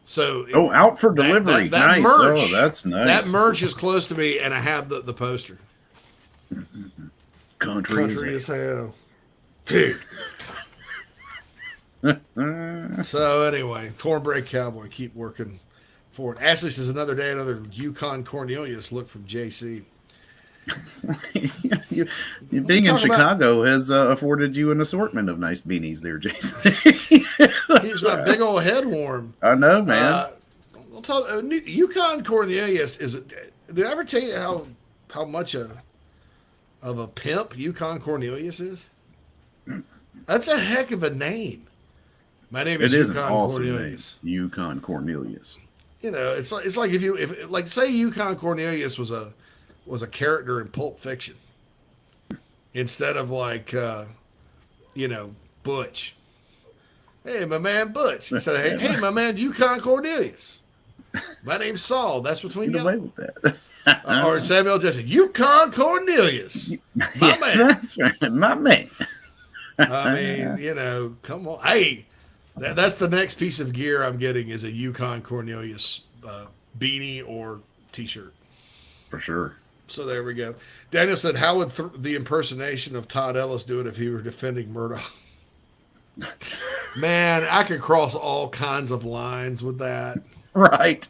So out for delivery. That nice. Merch, that's nice. That merch is close to me, and I have the poster. Country as hell. Dude. So anyway, Cornbread Cowboy, keep working for it. Ashley says, "Another day, another Yukon Cornelius look from JC." you being in Chicago has afforded you an assortment of nice beanies there, Jason. Keeps my big old head warm. I know, man. I'll tell Yukon Cornelius is. Did I ever tell you how much of a pimp Yukon Cornelius is? That's a heck of a name. My name is Yukon Cornelius. Yukon Cornelius. It's like if say Yukon Cornelius was a character in Pulp Fiction instead of Butch. Hey, my man Butch. He said, hey, my man Yukon Cornelius. My name's Saul. That's between you. Away with that. Or Samuel Jackson. Yukon Cornelius. My man. That's right. My man. I mean, come on. Hey, that's the next piece of gear I'm getting is a Yukon Cornelius beanie or T-shirt. For sure. So there we go. Daniel said, "How would the impersonation of Todd Ellis do it if he were defending Murdoch?" Man, I could cross all kinds of lines with that. Right.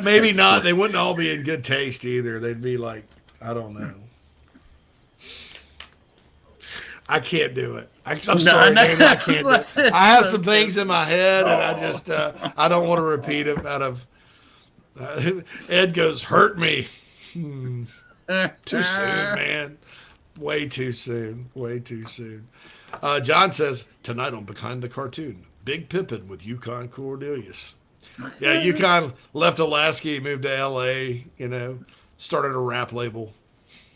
Maybe not. They wouldn't all be in good taste either. They'd be like, I don't know. I can't do it. I'm sorry, Daniel, I can't do it. I have some things in my head, and I just I don't want to repeat them out of. Ed goes, "Hurt me." Too soon, man. Way too soon. Way too soon. John says, "Tonight on Behind the Cartoon, Big Pimpin' with Yukon Cornelius." Yeah, UConn left Alaska, he moved to LA, started a rap label.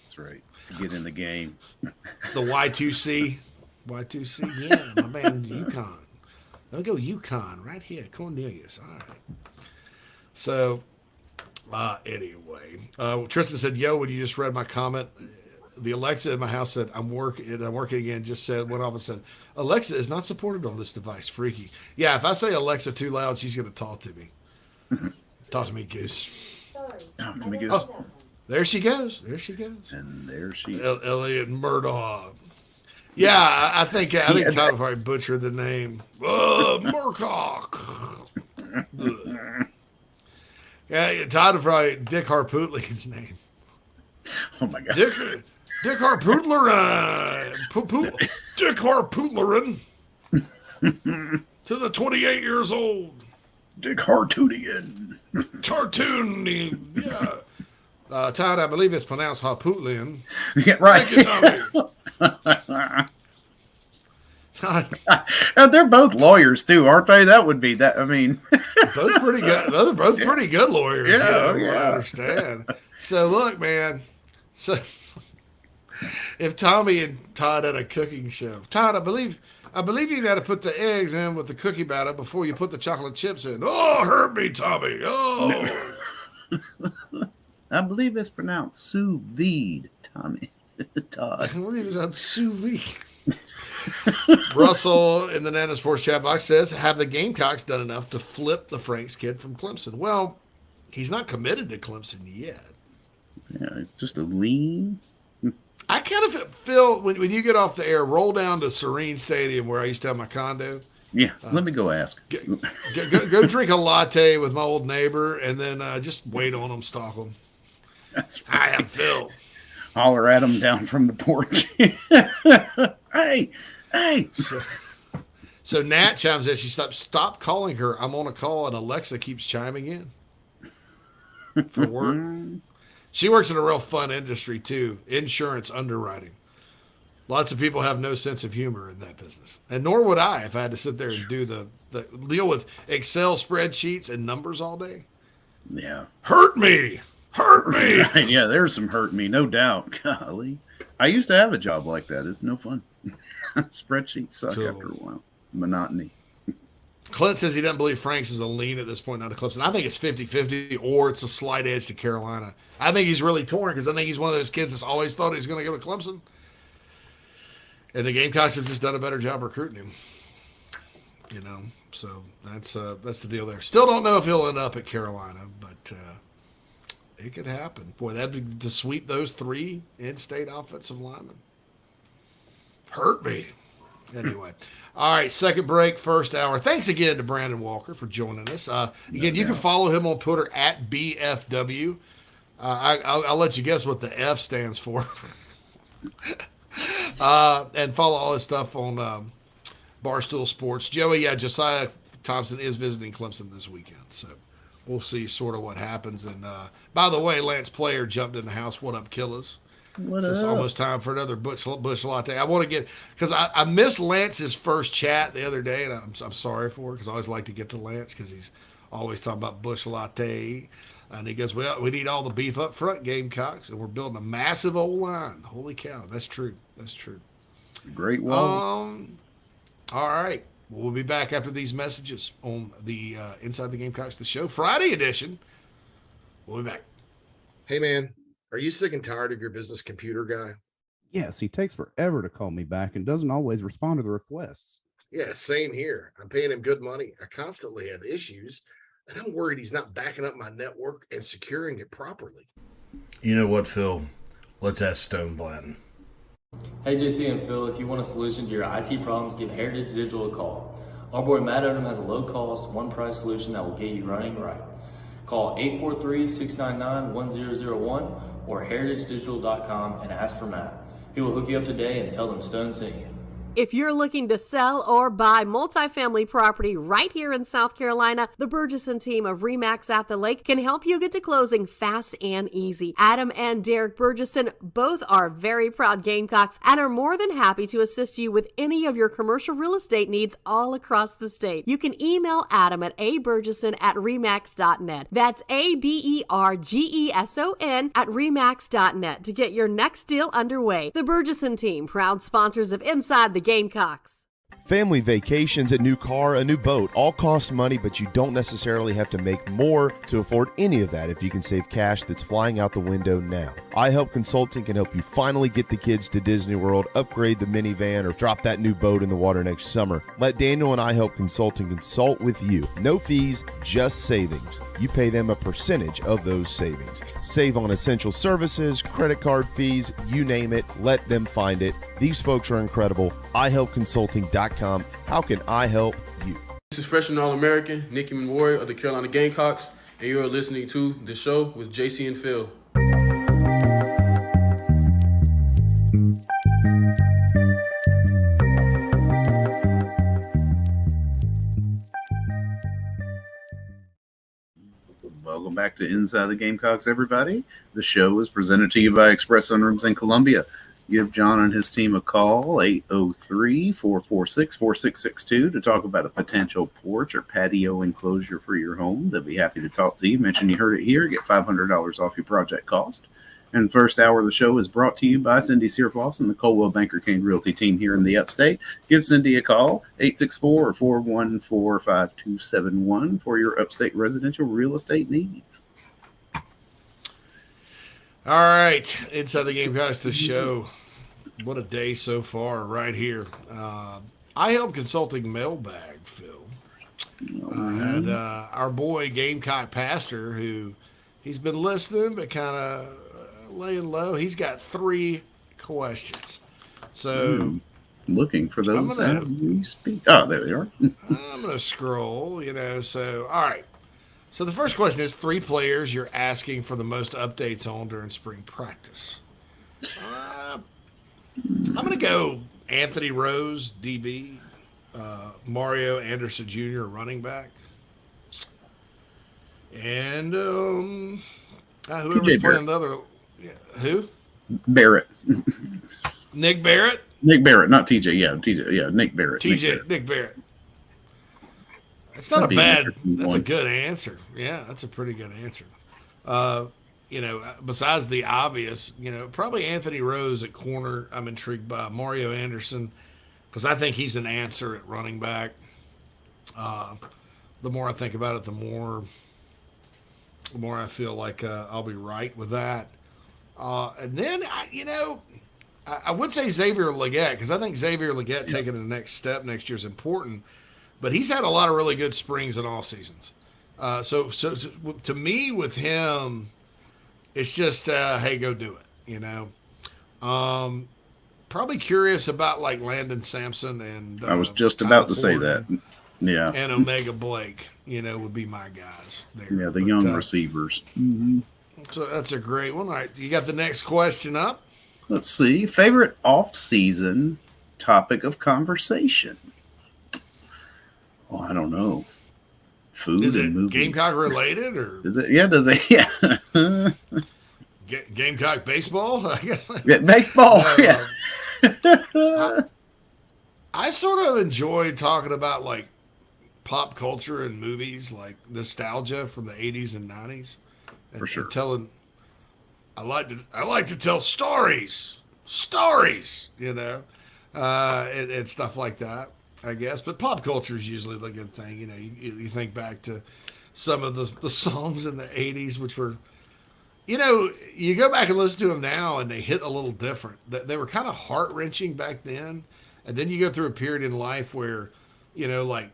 That's right. To get in the game. The Y2C. Yeah, my man UConn. Let me go UConn right here, Cornelius. All right. So, anyway, Tristan said, "Yo, when you just read my comment, the Alexa in my house said I'm working again." Went off and said, "Alexa is not supported on this device." Freaky. Yeah, if I say Alexa too loud, she's going to talk to me. Talk to me, Goose. Sorry. Talk to me, Goose. Oh, there she goes. And there she. Elliot Murdoch. Yeah, I think Todd probably butchered the name. Murcock. Yeah, Todd would probably Dick Harpootlian's name. Oh my God. Dick Harpootlerin. Dick Harpootlerin. To the 28 years old. Dick Hartoonian. Cartoony. Yeah. Todd, I believe it's pronounced Harpootlian. Yeah, right. Thank you, Tommy. They're both lawyers too, aren't they? That would be that. I mean, both pretty good. They're both pretty good lawyers. Yeah, I understand. So look, man. So if Tommy and Todd had a cooking show, Todd, I believe you got to put the eggs in with the cookie batter before you put the chocolate chips in. Oh, hurt me, Tommy. Oh. I believe it's pronounced sous vide, Tommy. Todd. I believe it's sous vide. Russell in the Nana Sports chat box says, have the Gamecocks done enough to flip the Franks kid from Clemson? Well, he's not committed to Clemson yet. Yeah, it's just a lean. I kind of feel when you get off the air, roll down to Serene Stadium where I used to have my condo. Yeah, let me go ask. Go drink a latte with my old neighbor and then just wait on him, stalk him. That's right. I am Phil. Holler at him down from the porch. Hey. So Nat chimes in. She stop calling her. I'm on a call, and Alexa keeps chiming in for work. She works in a real fun industry too, insurance underwriting. Lots of people have no sense of humor in that business, and nor would I if I had to sit there and do the deal with Excel spreadsheets and numbers all day. Yeah, hurt me. Yeah, there's some hurt me, no doubt. Golly, I used to have a job like that. It's no fun. Spreadsheets suck after a while. Monotony. Clint says he doesn't believe Franks is a lean at this point now to Clemson. I think it's 50-50 or it's a slight edge to Carolina. I think he's really torn because I think he's one of those kids that's always thought he's going to go to Clemson. And the Gamecocks have just done a better job recruiting him. So that's the deal there. Still don't know if he'll end up at Carolina, but it could happen. Boy, that'd be to sweep those 3 in-state offensive linemen. Hurt me. Anyway. All right, second break, first hour. Thanks again to Brandon Walker for joining us. Again, you can follow him on Twitter at BFW. I'll let you guess what the F stands for. And follow all his stuff on Barstool Sports. Joey, Josiah Thompson is visiting Clemson this weekend, so we'll see sort of what happens. And by the way, Lance Player jumped in the house. What up, killers? It's almost time for another Bush Latte. I want to get because I missed Lance's first chat the other day, and I'm sorry for it because I always like to get to Lance because he's always talking about Bush Latte. And he goes, well, we need all the beef up front, Gamecocks, and we're building a massive old line. Holy cow, that's true. Great wall. All right. Well, we'll be back after these messages on the Inside the Gamecocks, the show, Friday edition. We'll be back. Hey, man, are you sick and tired of your business computer guy? Yes, he takes forever to call me back and doesn't always respond to the requests. Yeah, same here. I'm paying him good money. I constantly have issues, and I'm worried he's not backing up my network and securing it properly. You know what, Phil? Let's ask Stone Blanton. Hey, JC and Phil, if you want a solution to your IT problems, give Heritage Digital a call. Our boy Matt Odom has a low-cost, one-price solution that will get you running right. Call 843-699-1001 or heritagedigital.com and ask for Matt. He will hook you up today and tell them Stone sent you. If you're looking to sell or buy multifamily property right here in South Carolina, the Burgesson team of RE/MAX at the Lake can help you get to closing fast and easy. Adam and Derek Burgesson both are very proud Gamecocks and are more than happy to assist you with any of your commercial real estate needs all across the state. You can email Adam at aburgesson@remax.net. That's ABERGESON@remax.net to get your next deal underway. The Burgesson team, proud sponsors of Inside the Gamecocks. Family vacations, a new car, a new boat, all cost money, but you don't necessarily have to make more to afford any of that if you can save cash that's flying out the window now. iHelp Consulting can help you finally get the kids to Disney World, upgrade the minivan, or drop that new boat in the water next summer. Let Daniel and iHelp Consulting consult with you. No fees, just savings. You pay them a percentage of those savings. Save on essential services, credit card fees, you name it, let them find it. These folks are incredible. iHelpConsulting.com. How can I help you? This is freshman All-American Nikki Memorial of the Carolina Gamecocks, and you're listening to The Show with JC and Phil. Welcome back to Inside the Gamecocks, everybody. The show is presented to you by Express Sunrooms in Columbia. Give John and his team a call, 803-446-4662, to talk about a potential porch or patio enclosure for your home. They'll be happy to talk to you. Mention you heard it here. Get $500 off your project cost. And the first hour of the show is brought to you by Cindy Searfoss and the Coldwell Banker Kane Realty team here in the Upstate. Give Cindy a call, 864-414-5271, for your Upstate residential real estate needs. All right, Inside the Gamecocks, the show. What a day so far right here. iHelp Consulting Mailbag, Phil. And our boy Gamecock Pastor, who he's been listening but kind of laying low. He's got 3 questions. So looking for those as we speak. Oh, there they are. I'm going to scroll, so all right. So the first question is 3 players you're asking for the most updates on during spring practice. I'm going to go Anthony Rose, DB, Mario Anderson Jr., running back, and whoever's playing the other. Who? Barrett. Nick Barrett? Nick Barrett, not TJ. Yeah, TJ. Yeah, Nick Barrett. Nick Barrett. It's not that's a good answer. Yeah, that's a pretty good answer. Besides the obvious, probably Anthony Rose at corner. I'm intrigued by Mario Anderson because I think he's an answer at running back. The more I think about it, the more I feel like I'll be right with that. And then, I would say Xavier Legette because I think Xavier Legette taking the next step next year is important. But he's had a lot of really good springs in all seasons. So to me, with him, it's just, hey, go do it, Probably curious about, like, Landon Sampson and I was just about to say that. Yeah. And Omega Blake, would be my guys there. Yeah, the young receivers. Mm-hmm. So that's a great one. All right, you got the next question up? Let's see. Favorite off-season topic of conversation? Oh, I don't know. Food is and it movies. Gamecock related or is it? Yeah, does it? Yeah. Gamecock baseball. I guess. Yeah, baseball. Yeah. I sort of enjoy talking about like pop culture and movies, like nostalgia from the 80s and 90s. And, for sure. I like to tell stories, and stuff like that. I guess, but pop culture is usually the good thing. You think back to some of the songs in the 80s, which were, you go back and listen to them now and they hit a little different. They were kind of heart-wrenching back then. And then you go through a period in life where, Debbie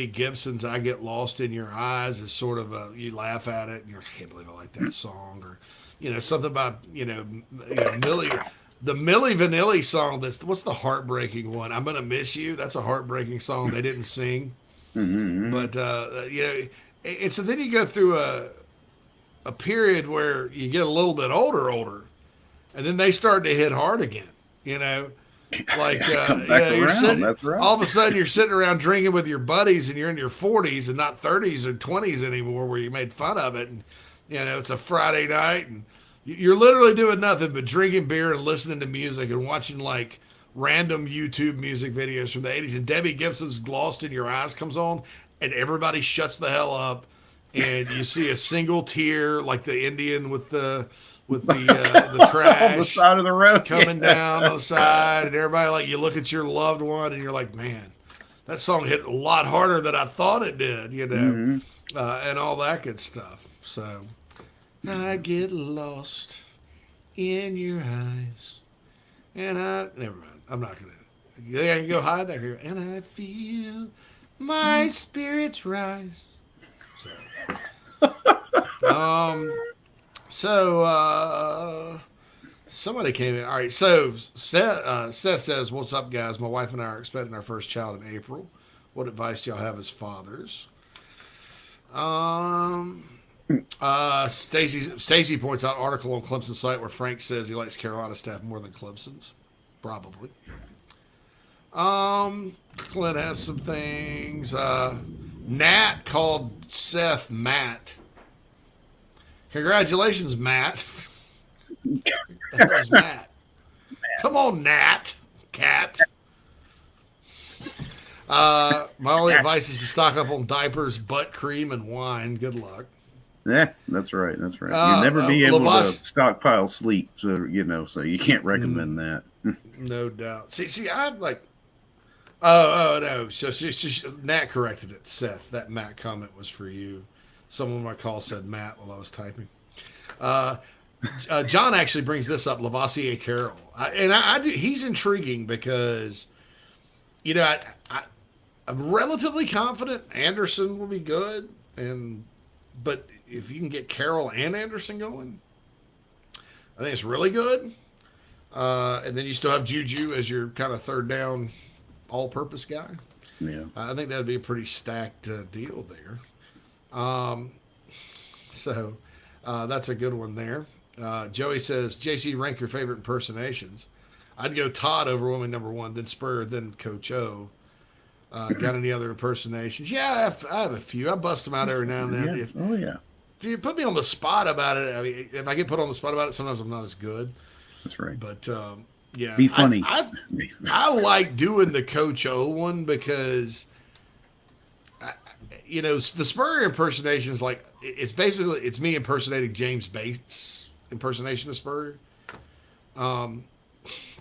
Gibson's I Get Lost in Your Eyes is sort of you laugh at it and I can't believe I like that song. Or, something about, Millie. The Milli Vanilli song, what's the heartbreaking one? I'm Gonna Miss You. That's a heartbreaking song they didn't sing. Mm-hmm. But, and so then you go through a period where you get a little bit older, and then they start to hit hard again, Like, Come back you're around. sitting, That's right. all of a sudden you're sitting around drinking with your buddies and you're in your 40s and not 30s or 20s anymore where you made fun of it. And, it's a Friday night and you're literally doing nothing but drinking beer and listening to music and watching like random YouTube music videos from the 80s. And Debbie Gibson's Lost in Your Eyes comes on and everybody shuts the hell up. And you see a single tear like the Indian with the trash on the side of the road coming down on the side, and everybody like you look at your loved one and you're like, man, that song hit a lot harder than I thought it did, and all that good stuff. So I get lost in your eyes, and never mind. I'm not gonna. I can go high there, and I feel my spirits rise. So, somebody came in. All right. So Seth says, "What's up, guys? My wife and I are expecting our first child in April. What advice do y'all have as fathers?" Stacy points out article on Clemson's site where Frank says he likes Carolina staff more than Clemson's. Probably. Clint has some things. Nat called Seth Matt. Congratulations, Matt. That was Matt. Come on, Nat. Cat. My only advice is to stock up on diapers, butt cream, and wine. Good luck. Yeah, that's right. That's right. You'll never be able to stockpile sleep, so so you can't recommend that. No doubt. See, I'm like, oh no. So Nat corrected it. Seth, that Matt comment was for you. Someone on my call said Matt while I was typing. John actually brings this up, Lavoisier Carroll. I do. He's intriguing because, I'm relatively confident Anderson will be good, but if you can get Carroll and Anderson going, I think it's really good. And then you still have Juju as your kind of third down all-purpose guy. Yeah, I think that would be a pretty stacked deal there. So that's a good one there. Joey says, JC, rank your favorite impersonations. I'd go Todd overwhelming number one, then Spurrier, then Coach O. Got any other impersonations? Yeah, I have a few. I bust them out every now and then. Yeah. If you put me on the spot about it, I mean, if I get put on the spot about it, sometimes I'm not as good. That's right. But yeah, be funny. I like doing the Coach O one because, the Spurrier impersonation is like it's me impersonating James Bates impersonation of Spurrier.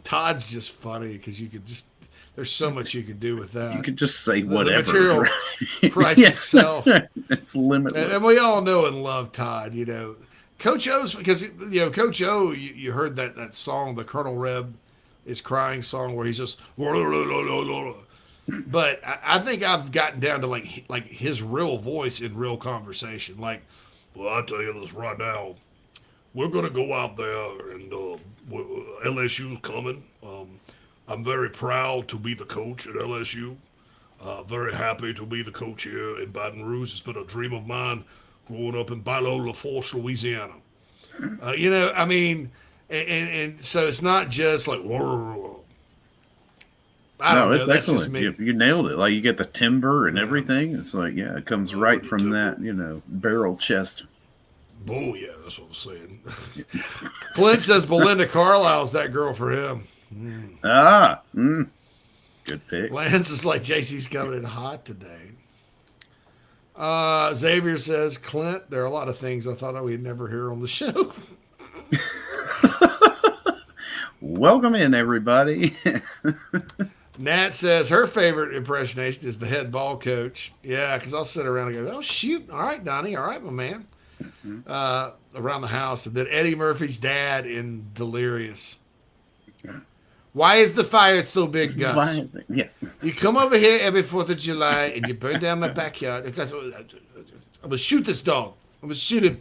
Todd's just funny because there's so much you could do with that. You could just say whatever. The material writes itself. It's limitless. And we all know and love Todd, Coach O's, because, Coach O, you heard that song, the Colonel Reb is crying song where he's just, but I think I've gotten down to like his real voice in real conversation. Like, well, I'll tell you this right now. We're going to go out there and LSU's coming. I'm very proud to be the coach at LSU. Very happy to be the coach here in Baton Rouge. It's been a dream of mine growing up in Bayou La Force, Louisiana. And so it's not just like, I don't know. It's That's excellent. just me. You nailed it. Like you get the timbre and everything. It's like, it comes right from that, barrel chest. Oh, yeah, that's what I'm saying. Clint says Belinda Carlisle's that girl for him. Good pick. Lance is like, JC's coming in hot today. Xavier says, Clint, there are a lot of things I thought we'd never hear on the show. Welcome in, everybody. Nat says her favorite impersonation is the head ball coach. Yeah, because I'll sit around and go, oh, shoot. All right, Donnie. All right, my man. Around the house. And then Eddie Murphy's dad in Delirious. Why is the fire so big, Gus? Why is it? Yes. You come over here every 4th of July and you burn down my backyard. Because I'm going to shoot this dog. I'm going to shoot him.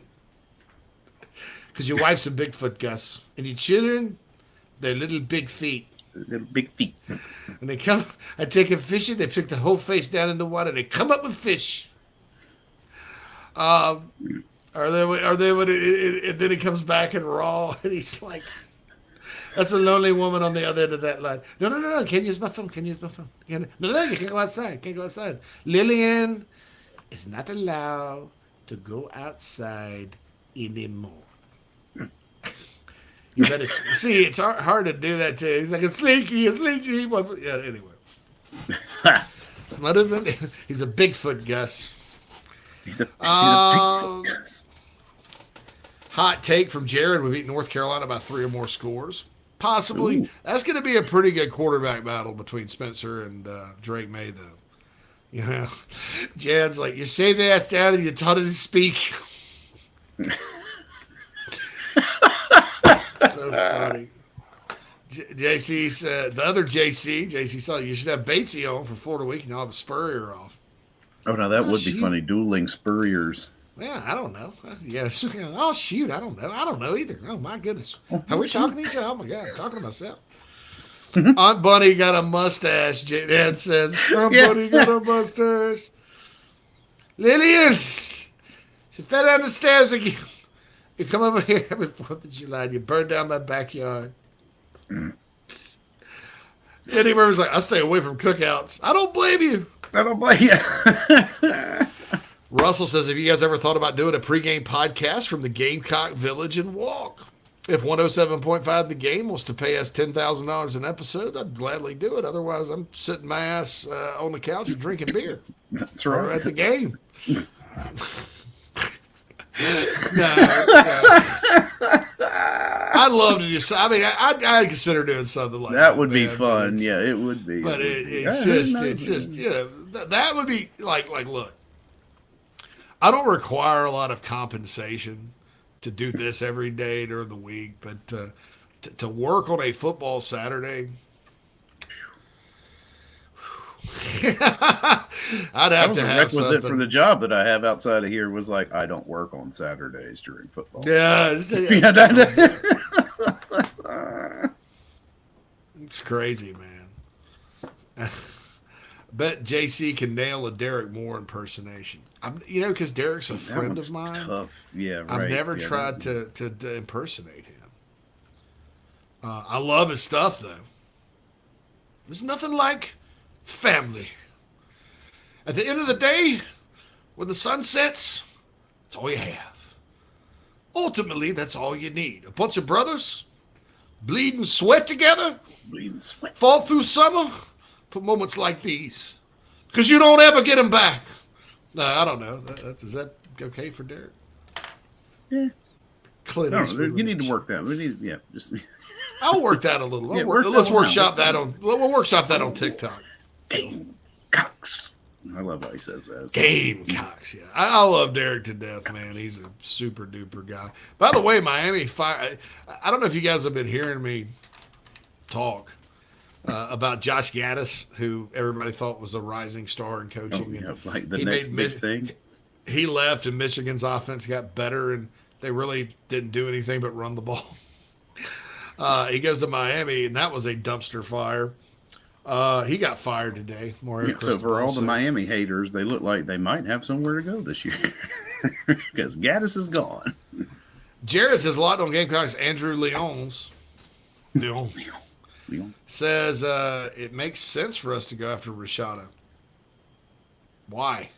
Because your wife's a Bigfoot, Gus. And your children, they're little big feet. Little big feet. And they come, I take them fishing, they pick the whole face down in the water, and they come up with fish. And then he comes back and raw, and he's like, That's a lonely woman on the other end of that line. No. Can't use my phone. No, you can't go outside. Lillian is not allowed to go outside anymore. You better see. It's hard to do that too. He's like a slinky. Yeah. Anyway, he's a Bigfoot, Gus. He's a Bigfoot, Gus. Hot take from Jared: we beat North Carolina by 3 or more scores. Possibly. Ooh. That's going to be a pretty good quarterback battle between Spencer and Drake May, though. You know, Jad's like, you saved the ass down and you taught it to speak. So funny. JC said, the other JC saw you should have Batesy on for Florida Week and you'll have a Spurrier off. Oh, no, that would be funny. Dueling Spurriers. Yeah, I don't know. Yes. Oh, shoot. I don't know. I don't know either. Oh, my goodness. Are we talking to each other? Oh, my God. I'm talking to myself. Aunt Bunny got a mustache. Dad says, Aunt Bunny got a mustache. Lillian, she fell down the stairs again. You come over here every 4th of July and you burn down my backyard. Eddie Murphy's like, I stay away from cookouts. I don't blame you. Russell says, have you guys ever thought about doing a pregame podcast from the Gamecock Village and Walk? If 107.5 The Game wants to pay us $10,000 an episode, I'd gladly do it. Otherwise, I'm sitting my ass on the couch and drinking beer. That's right. Or at the game. No. I'd love to do something. I mean, I'd consider doing something like that. That would be fun. Yeah, it would be. But it's just, you know, that would be like, look, I don't require a lot of compensation to do this every day during the week, but to work on a football Saturday, I'd have to have requisite something for the job that I have outside of here was like, I don't work on Saturdays during football. Yeah. It's crazy, man. Bet JC can nail a Derek Moore impersonation. Because Derek's a friend of mine. Tough. Yeah, right. I've never tried to impersonate him. I love his stuff, though. There's nothing like family. At the end of the day, when the sun sets, that's all you have. Ultimately, that's all you need. A bunch of brothers bleed and sweat together, fall through summer for moments like these. Because you don't ever get them back. No, I don't know. Is that okay for Derek? Yeah. Clint Eastwood. You need to work that. I'll work that a little. Let's workshop that on TikTok. Gamecocks. I love how he says that. Gamecocks, yeah. I love Derek to death, man. He's a super duper guy. By the way, Miami Fire. I don't know if you guys have been hearing me talk about Josh Gaddis, who everybody thought was a rising star in coaching. Oh, yeah, like the next big thing. He left, and Michigan's offense got better, and they really didn't do anything but run the ball. He goes to Miami, and that was a dumpster fire. He got fired today. So for all the Miami haters, they look like they might have somewhere to go this year because Gaddis is gone. Jared says a lot on Gamecocks. Andrew Leon says it makes sense for us to go after Rashada. Why?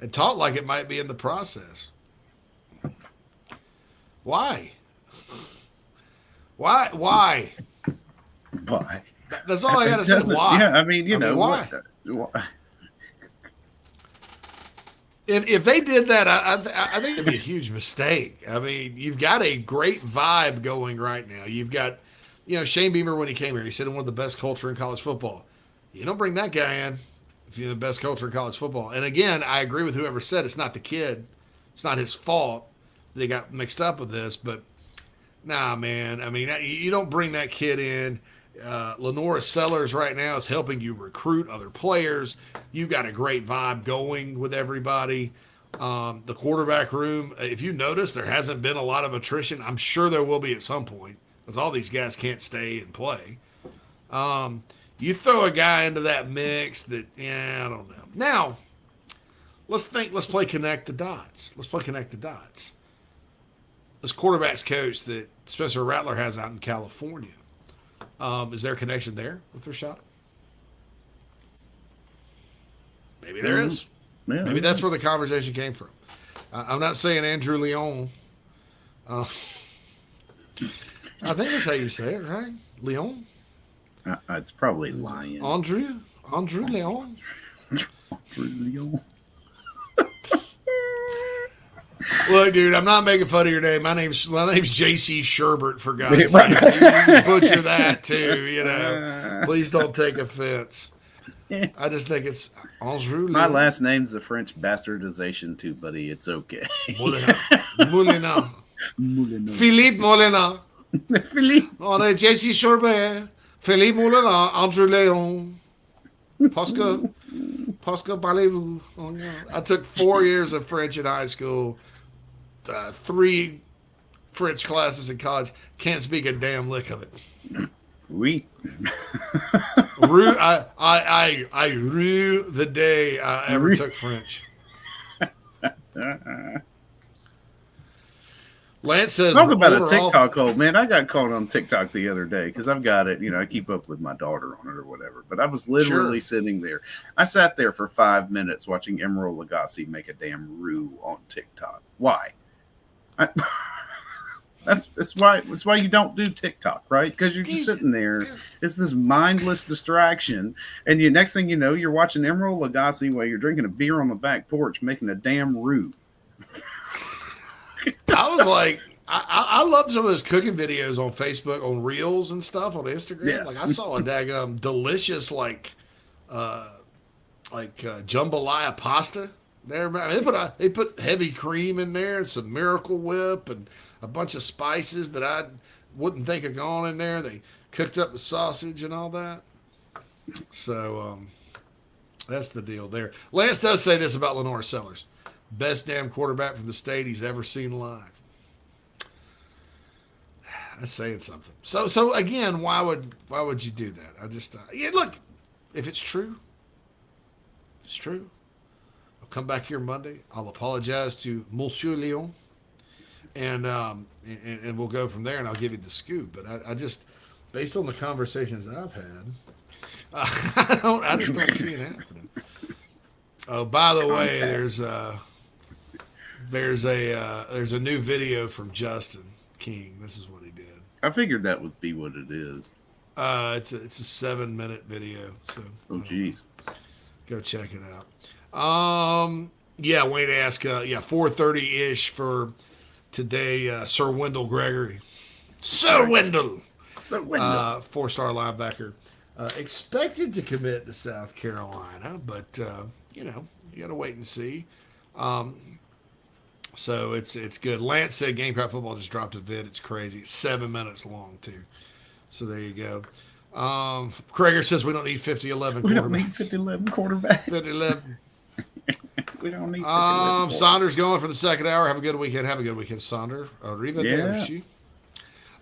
And talk like it might be in the process. Why? Why? That's all I got to say. Why? Yeah, I mean, why? If they did that, I think it'd be a huge mistake. I mean, you've got a great vibe going right now. You've got, Shane Beamer when he came here, he said in one of the best culture in college football. You don't bring that guy in if you're the best culture in college football. And again, I agree with whoever said it's not the kid. It's not his fault that he got mixed up with this. But, nah, man. I mean, you don't bring that kid in. Lenora Sellers right now is helping you recruit other players. You've got a great vibe going with everybody. The quarterback room, if you notice, there hasn't been a lot of attrition. I'm sure there will be at some point because all these guys can't stay and play. You throw a guy into that mix that, I don't know. Now, let's play connect the dots. this quarterback's coach that Spencer Rattler has out in California. Is there a connection there with Rashad? Maybe there is. Yeah, Maybe that's where the conversation came from. I'm not saying Andrew Leon. I think that's how you say it, right? Leon? It's probably Lion. Andrew Leon. Andrew Leon. Look, dude, I'm not making fun of your name. My name's J.C. Sherbert, for God's sake. You butcher that too, you know. Please don't take offense. I just think it's Andrew Leon. My last name's a French bastardization too, buddy. It's okay. Moulina. Philippe Moulina. Philippe. On est J.C. Sherbert. Philippe Moulina. Andrew Leon. Parce que parlez-vous. Oh, no. I took 4 years of French in high school, 3 French classes in college. Can't speak a damn lick of it. Oui. I rue the day I ever took French. Lance says, talk about a TikTok hole, man. I got caught on TikTok the other day because I've got it. I keep up with my daughter on it or whatever. But I was literally sitting there. I sat there for 5 minutes watching Emerald Lagasse make a damn roux on TikTok. Why? That's why you don't do TikTok, right? Because you're just sitting there. It's this mindless distraction, and next thing you know, you're watching Emerald Lagasse while you're drinking a beer on the back porch, making a damn roux. I was like, I love some of those cooking videos on Facebook, on Reels and stuff on Instagram. Yeah. Like I saw a daggum delicious jambalaya pasta there. They put heavy cream in there and some Miracle Whip and a bunch of spices that I wouldn't think of going in there. They cooked up the sausage and all that. So that's the deal there. Lance does say this about Lenore Sellers. Best damn quarterback from the state he's ever seen live. That's saying something. So again, why would you do that? I just look, if it's true, I'll come back here Monday. I'll apologize to Monsieur Leon, and we'll go from there. And I'll give you the scoop. But I just, based on the conversations I've had, I just don't see it happening. Oh, by the way, there's a new video from Justin King. This is what he did. I figured that would be what it is. It's a 7-minute video. So geez, go check it out. Wayne asked 4:30-ish for today. Sir Wendell Gregory. Sir Wendell. 4-star linebacker. Expected to commit to South Carolina, but you got to wait and see. So it's good. Lance said Gamecock football just dropped a vid. It's crazy. It's 7 minutes long too. So there you go. Krager says we don't need 50-11 quarterbacks. We don't need 50-11 quarterbacks. 50-11. We don't need 50-11 Saunders going for the second hour. Have a good weekend. Have a good weekend, Saunders. Arrivederci.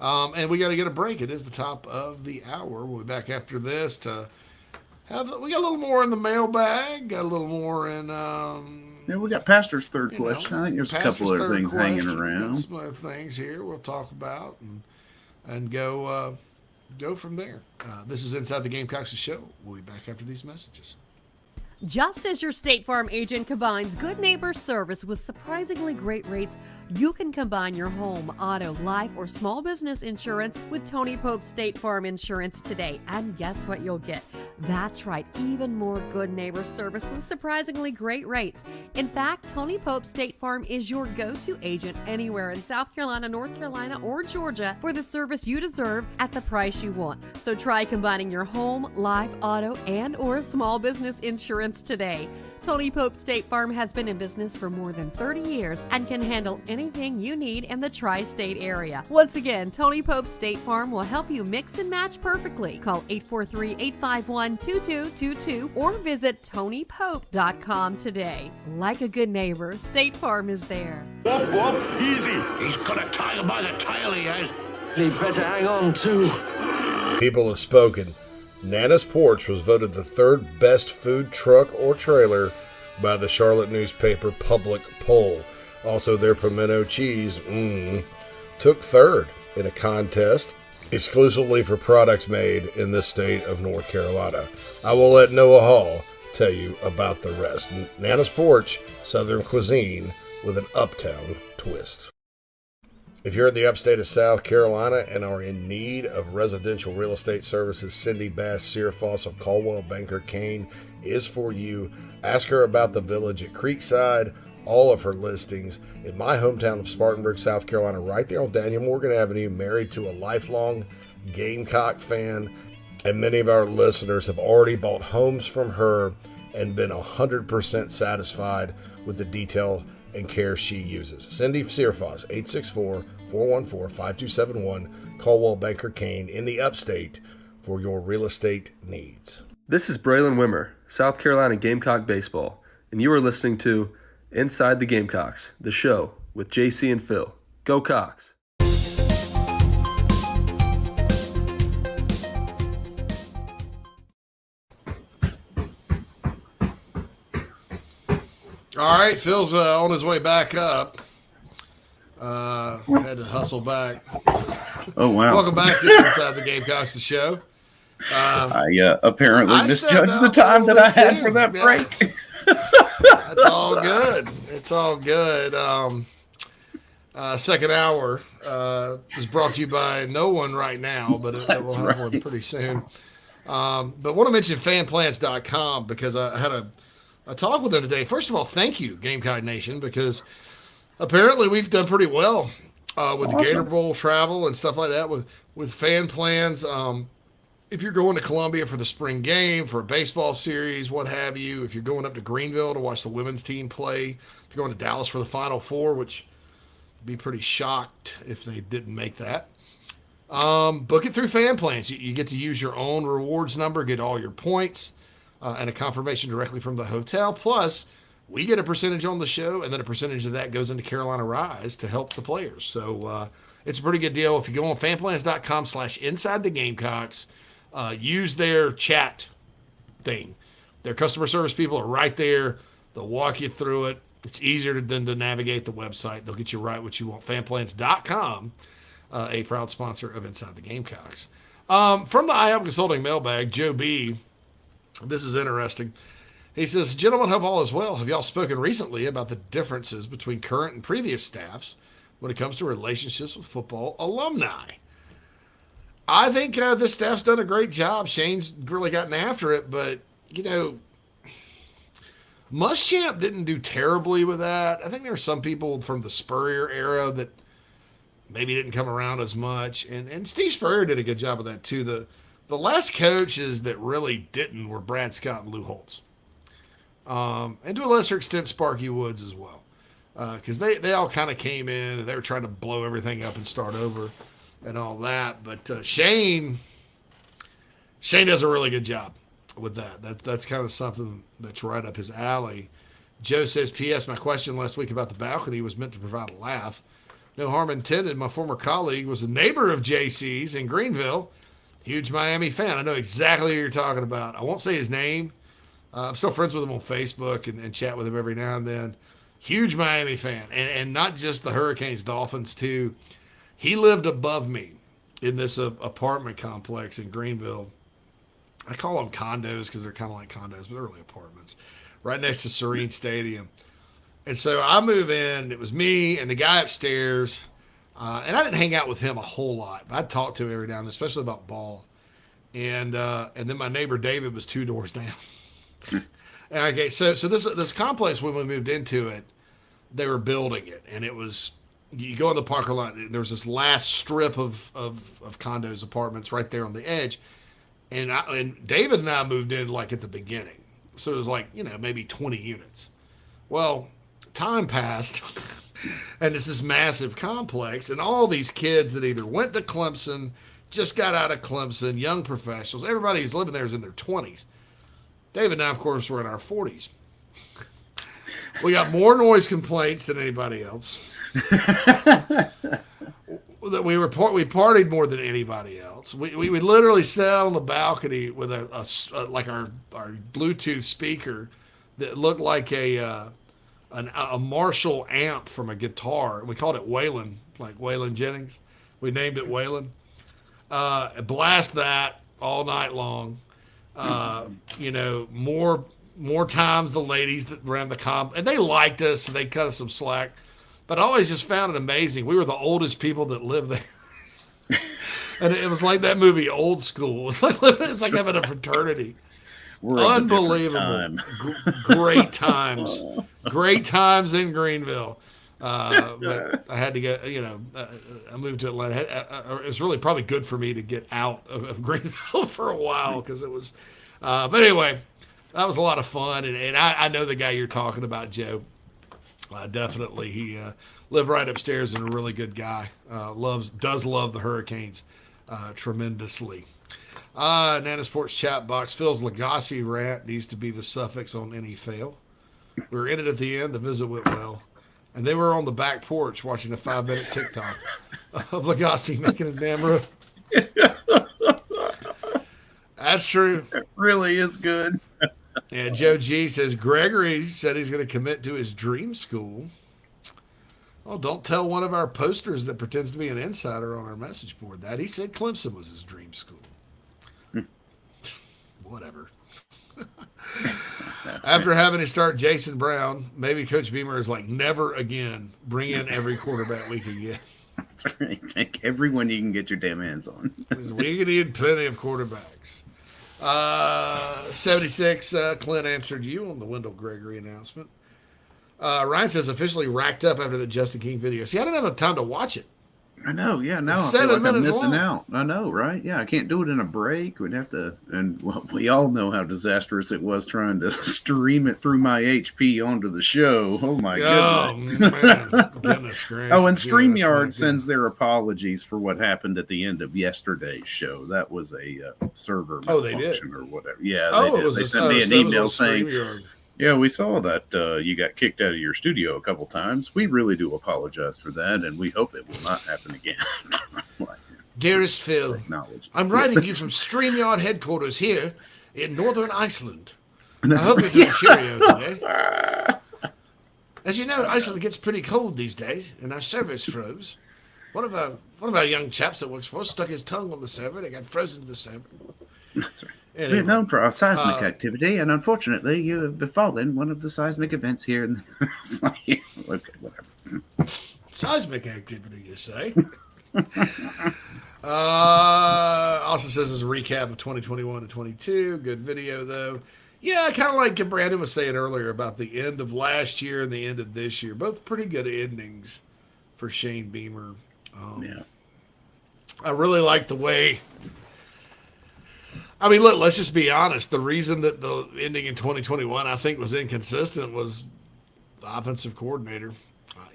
And we got to get a break. It is the top of the hour. We'll be back after this to have. We got a little more in the mailbag. Got a little more in. We got Pastor's third question. I think there's a couple other things hanging around. Some other things here we'll talk about and go from there. This is Inside the Gamecocks show. We'll be back after these messages. Just as your State Farm agent combines good neighbor service with surprisingly great rates, you can combine your home, auto, life, or small business insurance with Tony Pope State Farm Insurance today. And guess what you'll get? That's right, even more good neighbor service with surprisingly great rates. In fact, Tony Pope State Farm is your go-to agent anywhere in South Carolina, North Carolina, or Georgia for the service you deserve at the price you want. So try combining your home, life, auto, and or small business insurance today. Tony Pope State Farm has been in business for more than 30 years and can handle anything you need in the tri-state area. Once again, Tony Pope State Farm will help you mix and match perfectly. Call 843-851-2222 or visit TonyPope.com today. Like a good neighbor, State Farm is there. Whoop, easy. He's got a tiger by the tail, he has. He better hang on too. People have spoken. Nana's Porch was voted the third best food truck or trailer by the Charlotte newspaper Public Poll. Also, their pimento cheese, took third in a contest exclusively for products made in this state of North Carolina. I will let Noah Hall tell you about the rest. Nana's Porch, Southern cuisine with an uptown twist. If you're in the upstate of South Carolina and are in need of residential real estate services, Cindy Bass Searfoss of Caldwell Banker Kane is for you. Ask her about the village at Creekside, all of her listings in my hometown of Spartanburg, South Carolina, right there on Daniel Morgan Avenue, married to a lifelong Gamecock fan. And many of our listeners have already bought homes from her and been 100% satisfied with the detail and care she uses. Cindy Searfoss, 864-414-5271, Caldwell Banker Kane in the upstate for your real estate needs. This is Braylon Wimmer, South Carolina Gamecock Baseball, and you are listening to Inside the Gamecocks, the show with JC and Phil. Go Cox! All right, Phil's on his way back up. Had to hustle back. Oh, wow. Welcome back to Inside the Gamecocks, the show. I apparently misjudged the time that I had for that break. That's all good. It's all good. Second hour is brought to you by no one right now, but we'll have one pretty soon. But want to mention fanplans.com because I had a talk with them today. First of all, thank you, Gamecock Nation, because apparently we've done pretty well with the Gator Bowl travel and stuff like that with fan plans. If you're going to Columbia for the spring game, for a baseball series, what have you, if you're going up to Greenville to watch the women's team play, if you're going to Dallas for the Final Four, which I'd be pretty shocked if they didn't make that, book it through fan plans. You get to use your own rewards number, get all your points, and a confirmation directly from the hotel. Plus, we get a percentage on the show, and then a percentage of that goes into Carolina Rise to help the players. So it's a pretty good deal. If you go on fanplans.com/inside the Gamecocks, use their chat thing. Their customer service people are right there. They'll walk you through it. It's easier than to navigate the website. They'll get you right what you want. Fanplans.com, a proud sponsor of Inside the Gamecocks. From the IHOP Consulting Mailbag, Joe B., this is interesting. He says, gentlemen, hope all is well. Have y'all spoken recently about the differences between current and previous staffs when it comes to relationships with football alumni? I think this staff's done a great job. Shane's really gotten after it, but, Muschamp didn't do terribly with that. I think there were some people from the Spurrier era that maybe didn't come around as much, and Steve Spurrier did a good job of that too. The last coaches that really didn't were Brad Scott and Lou Holtz, and to a lesser extent Sparky Woods as well, because they all kind of came in and they were trying to blow everything up and start over and all that. But Shane does a really good job with that. That's kind of something that's right up his alley. Joe says, P.S. My question last week about the balcony was meant to provide a laugh. No harm intended. My former colleague was a neighbor of JC's in Greenville. Huge Miami fan. I know exactly who you're talking about. I won't say his name. I'm still friends with him on Facebook and chat with him every now and then. Huge Miami fan. And not just the Hurricanes, Dolphins too. He lived above me in this apartment complex in Greenville. I call them condos because they're kind of like condos, but they're really apartments. Right next to Serene Stadium. And so I move in. It was me and the guy upstairs. And I didn't hang out with him a whole lot. But I'd talk to him every now and then, especially about ball. And then my neighbor David was 2 doors down. And okay, so this complex, when we moved into it, they were building it. And it was, you go in the parking lot, there was this last strip of condos, apartments right there on the edge. And David and I moved in like at the beginning. So it was like, maybe 20 units. Well, time passed. And it's this massive complex, and all these kids that either went to Clemson, just got out of Clemson, young professionals, everybody who's living there is in their 20s. David and I, of course, were in our 40s. We got more noise complaints than anybody else. We partied more than anybody else. We would literally sit out on the balcony with like our Bluetooth speaker that looked like a a Marshall amp from a guitar. We called it Waylon, like Waylon Jennings. We named it Waylon. Blast that all night long. More times the ladies that ran the comp, and they liked us, so they cut us some slack. But I always just found it amazing. We were the oldest people that lived there. And it was like that movie Old School. It's like having a fraternity. Unbelievable. Great times. Great times in Greenville. But I had to get, I moved to Atlanta. It was really probably good for me to get out of Greenville for a while because it was, but anyway, that was a lot of fun. And I know the guy you're talking about, Joe. Definitely. He lived right upstairs and a really good guy. Does love the Hurricanes tremendously. Nana Sports chat box. Phil's Legacy rant needs to be the suffix on any fail. We were in it at the end. The visit went well. And they were on the back porch watching a 5-minute TikTok of Legacy making a damn roof. That's true. It really is good. Yeah, Joe G says, Gregory said he's going to commit to his dream school. Well, don't tell one of our posters that pretends to be an insider on our message board that. He said Clemson was his dream school. Whatever. After having to start Jason Brown, maybe Coach Beamer is like, never again. Bring in every quarterback we can get. That's right. Take everyone you can get your damn hands on. We can need plenty of quarterbacks. 76, Clint answered you on the Wendell Gregory announcement. Ryan says officially racked up after the Justin King video. See, I didn't have time to watch it. I know, yeah. Now It's I feel 7 like I'm minutes missing long. out. I know, right? Yeah, I can't do it in a break. We'd have to, and well, we all know how disastrous it was trying to stream it through my HP onto the show. Oh my goodness! Man. Goodness gracious. Oh, and Yeah, StreamYard that's not sends their apologies for what happened at the end of yesterday's show. That was a server they malfunction did? or whatever. Yeah, Oh, they it did. was They a- sent me so an it was email on saying, StreamYard. yeah, we saw that you got kicked out of your studio a couple times. We really do apologize for that, and we hope it will not happen again. Dearest Phil, I'm writing you from StreamYard headquarters here in Northern Iceland. I hope you're doing cheerio today. As you know, Iceland gets pretty cold these days, and our servers froze. One of our young chaps that works for us stuck his tongue on the server, and it got frozen to the server. That's right. Anyway, We're known for our seismic activity, and unfortunately, you have befallen one of the seismic events here. Okay, whatever. Seismic activity, you say? Also says as a recap of 2021 to 22. Good video, though. Yeah, kind of like Brandon was saying earlier about the end of last year and the end of this year. Both pretty good endings for Shane Beamer. Yeah. I really like the way... I mean, look, let's just be honest. The reason that the ending in 2021, I think, was inconsistent was the offensive coordinator.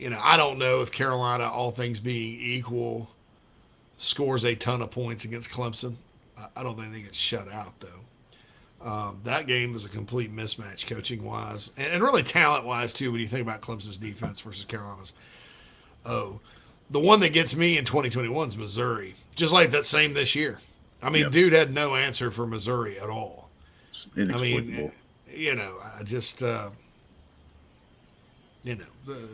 I don't know if Carolina, all things being equal, scores a ton of points against Clemson. I don't think they get shut out, though. That game was a complete mismatch coaching-wise and really talent-wise, too, when you think about Clemson's defense versus Carolina's. Oh, the one that gets me in 2021 is Missouri, just like that same this year. I mean, dude had no answer for Missouri at all. I mean, I just,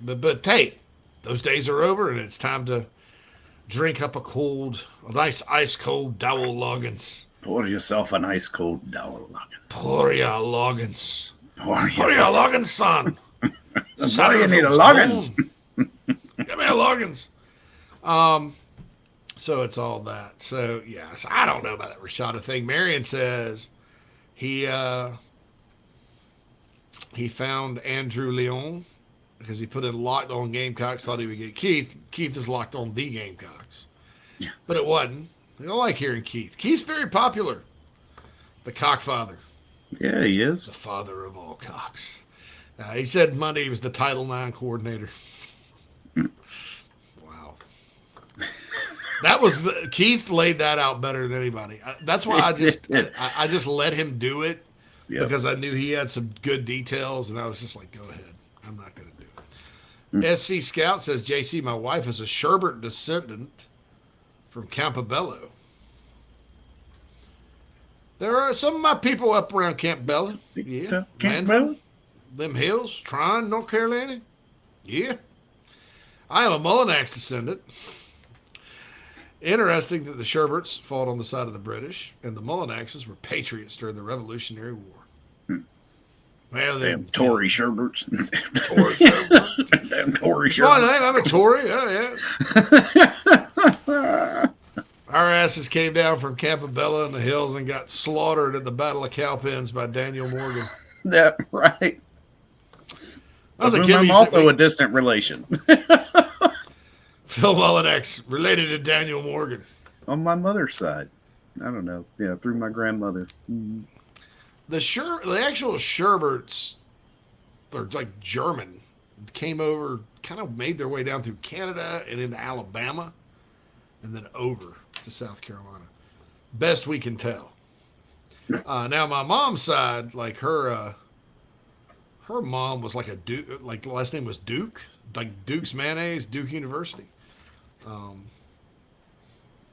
but hey, those days are over, and it's time to drink up a nice ice cold Dowell Loggins. Pour yourself an ice cold Dowell Loggins. Pour ya Loggins. Pour ya Loggins, son. Son, you need a Loggins. Give me a Loggins. So it's all that. So, yes, I don't know about that Rashada thing. Marion says he found Andrew Leon because he put in locked on Gamecocks, thought he would get Keith. Keith is locked on the Gamecocks. Yeah. But it wasn't. I don't like hearing Keith. Keith's very popular. The cockfather. Yeah, he is. The father of all cocks. He said Monday he was the Title IX coordinator. That was Keith laid that out better than anybody. That's why I just let him do it because I knew he had some good details, and I was just like, go ahead. I'm not going to do it. SC Scout says, JC, my wife is a Sherbert descendant from Campobello. There are some of my people up around Campobello. Yeah, Campobello? them hills, Tryon, North Carolina. Yeah. I am a Mullinax descendant. Interesting that the Sherberts fought on the side of the British, and the Mullinaxes were patriots during the Revolutionary War. Well, damn Tory Sherberts. Tory Sherberts. Damn Tory It's my Sherberts. name. I'm a Tory. Yeah. Our asses came down from Campobello in the hills and got slaughtered at the Battle of Cowpens by Daniel Morgan. That right. I was a kid. I'm also a distant relation. Phil Mullinax, related to Daniel Morgan. On my mother's side. I don't know. Yeah, through my grandmother. Mm. The actual Sherberts, they're like German, came over, kind of made their way down through Canada and into Alabama, and then over to South Carolina. Best we can tell. Now my mom's side, like her mom was like a Duke, like the last name was Duke, like Duke's mayonnaise, Duke University.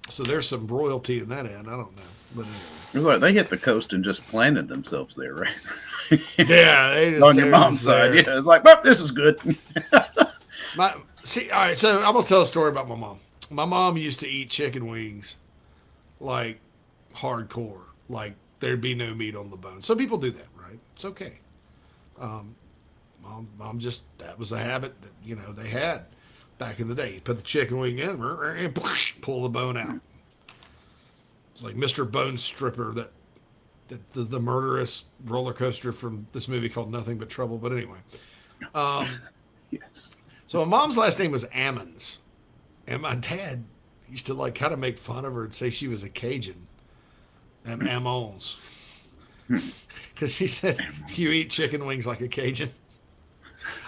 So there's some royalty in that end. I don't know, but anyway. It was like they hit the coast and just planted themselves there, right? Yeah, they just, on your mom's side. Yeah, it's like, well, this is good. All right, so I'm gonna tell a story about my mom. My mom used to eat chicken wings like hardcore, like there'd be no meat on the bone. Some people do that, right? It's okay. Mom just, that was a habit that they had back in the day. You put the chicken wing in and pull the bone out. It's like Mr. Bone Stripper, that the murderous roller coaster from this movie called Nothing But Trouble. But anyway, yes. So my mom's last name was Ammons, and my dad used to like kind of make fun of her and say she was a Cajun, and Ammons, because she said you eat chicken wings like a Cajun.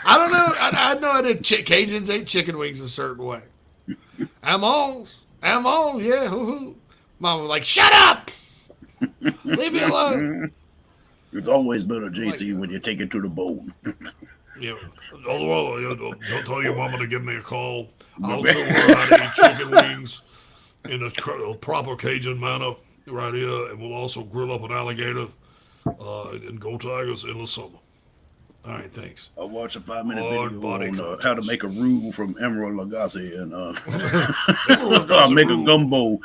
I don't know. I know Cajuns ate chicken wings a certain way. Ammons, yeah. Hoo-hoo. Mom was like, "Shut up! Leave me alone." It's always better, JC, when you take it to the bone. Yeah. Don't tell your mama to give me a call. I'll show her how to eat chicken wings in a proper Cajun manner right here, and we'll also grill up an alligator and go Tigers in the summer. All right, thanks. I'll watch a 5-minute video on how to make a roux from Emerald Lagasse and I'll make a gumbo.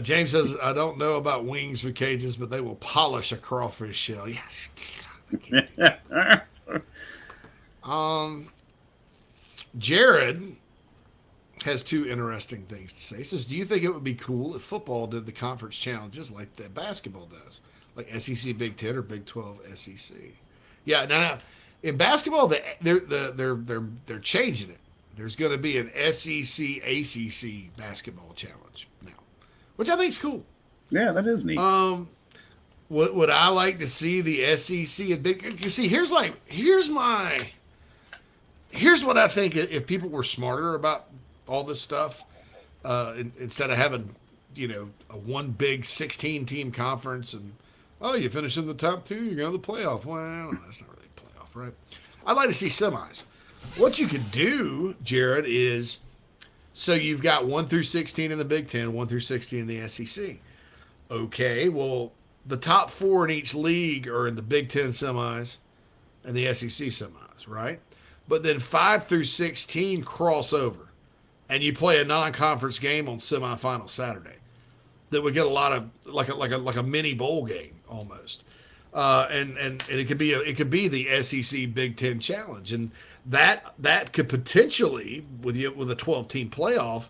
James says, I don't know about wings for Cajuns, but they will polish a crawfish shell. Yes. Jared has two interesting things to say. He says, do you think it would be cool if football did the conference challenges like that basketball does? Like SEC Big 10 or Big 12 SEC. Yeah, now in basketball they're changing it. There's going to be an SEC ACC basketball challenge now, which I think is cool. Yeah, that is neat. Would I like to see the SEC and Big? You see, here's what I think. If people were smarter about all this stuff, instead of having a one big 16-team conference and you finish in the top 2, you go to the playoff. Well, that's not really a playoff, right? I'd like to see semis. What you could do, Jared, is so you've got 1 through 16 in the Big 10, 1 through 16 in the SEC. Okay, well, the top 4 in each league are in the Big 10 semis and the SEC semis, right? But then 5 through 16 cross over, and you play a non-conference game on semifinal Saturday. That would get a lot of like a mini bowl game almost, and it could be the SEC Big 10 challenge, and that could potentially with a 12-team playoff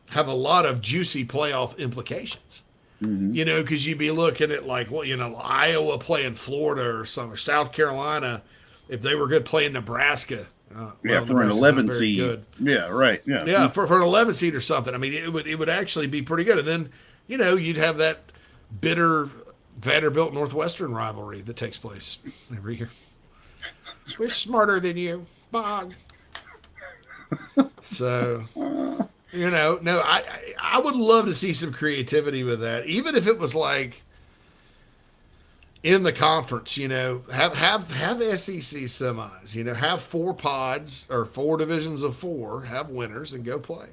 have a lot of juicy playoff implications. Mm-hmm. Because you'd be looking at Iowa playing Florida or South Carolina if they were good playing Nebraska. For an 11 seed. Good. Yeah, right. Yeah. Yeah, for an 11 seed or something. I mean, it would actually be pretty good. And then, you'd have that bitter Vanderbilt Northwestern rivalry that takes place every year. We're smarter than you, Bog. So, no, I would love to see some creativity with that, even if it was like in the conference, have SEC semis, have 4 pods or 4 divisions of 4, have winners and go play.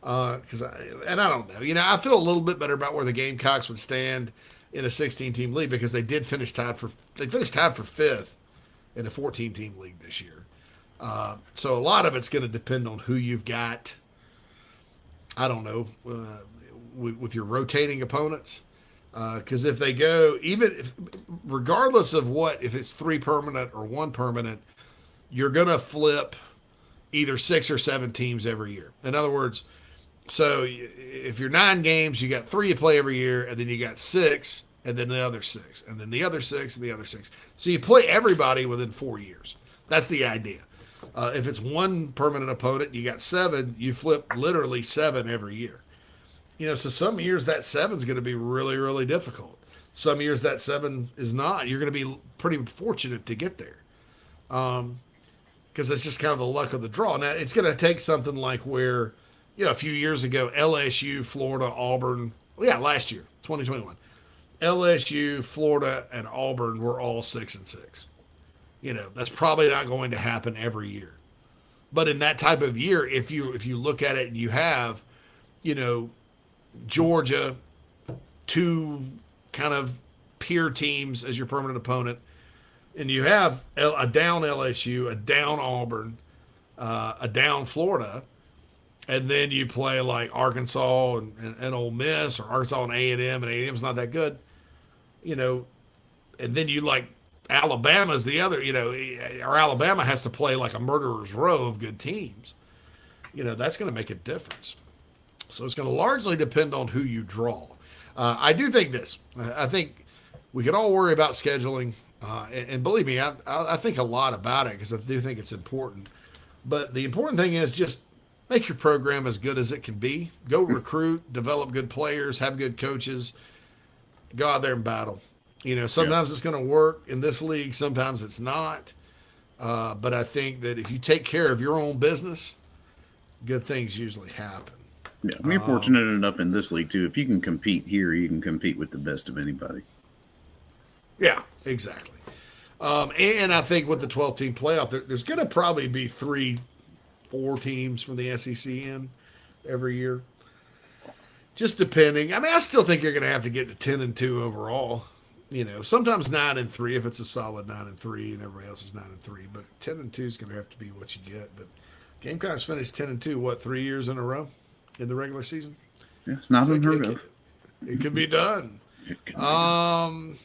Because I don't know, I feel a little bit better about where the Gamecocks would stand in a 16-team league because they finished tied for fifth in a 14-team league this year. So a lot of it's going to depend on who you've got. I don't know, with your rotating opponents. Because if they go, regardless of if it's 3 permanent or 1 permanent, you're going to flip either 6 or 7 teams every year. In other words, so if you're 9 games, you got 3 you play every year, and then you got 6, and then the other 6, and then the other 6, and the other 6. So you play everybody within 4 years. That's the idea. If it's 1 permanent opponent, you got 7, you flip literally 7 every year. So some years that 7 is going to be really, really difficult. Some years that 7 is not. You're going to be pretty fortunate to get there. Because it's just kind of the luck of the draw. Now, it's going to take something like where, a few years ago, LSU, Florida, Auburn, last year, 2021, LSU, Florida, and Auburn were all 6-6. That's probably not going to happen every year. But in that type of year, if you look at it and you have, Georgia, 2 kind of peer teams as your permanent opponent, and you have a down LSU, a down Auburn, a down Florida, and then you play like Arkansas and Ole Miss, or Arkansas and A&M, and A&M's not that good, and then you like Alabama's the other, or Alabama has to play like a murderer's row of good teams. That's going to make a difference. So it's going to largely depend on who you draw. I do think this. I think we can all worry about scheduling. And believe me, I think a lot about it because I do think it's important. But the important thing is just make your program as good as it can be. Go recruit, develop good players, have good coaches. Go out there and battle. Sometimes it's going to work in this league. Sometimes it's not. But I think that if you take care of your own business, good things usually happen. Yeah, you're fortunate enough in this league, too. If you can compete here, you can compete with the best of anybody. Yeah, exactly. And I think with the 12-team playoff, there's going to probably be 3-4 teams from the SEC in every year. Just depending. I mean, I still think you're going to have to get to 10-2 overall. Sometimes 9-3 if it's a solid 9-3 and everybody else is 9-3. But 10-2 is going to have to be what you get. But Gamecocks finished 10-2, 3 years in a row in the regular season? Yeah, it's not unheard of. It can be done. All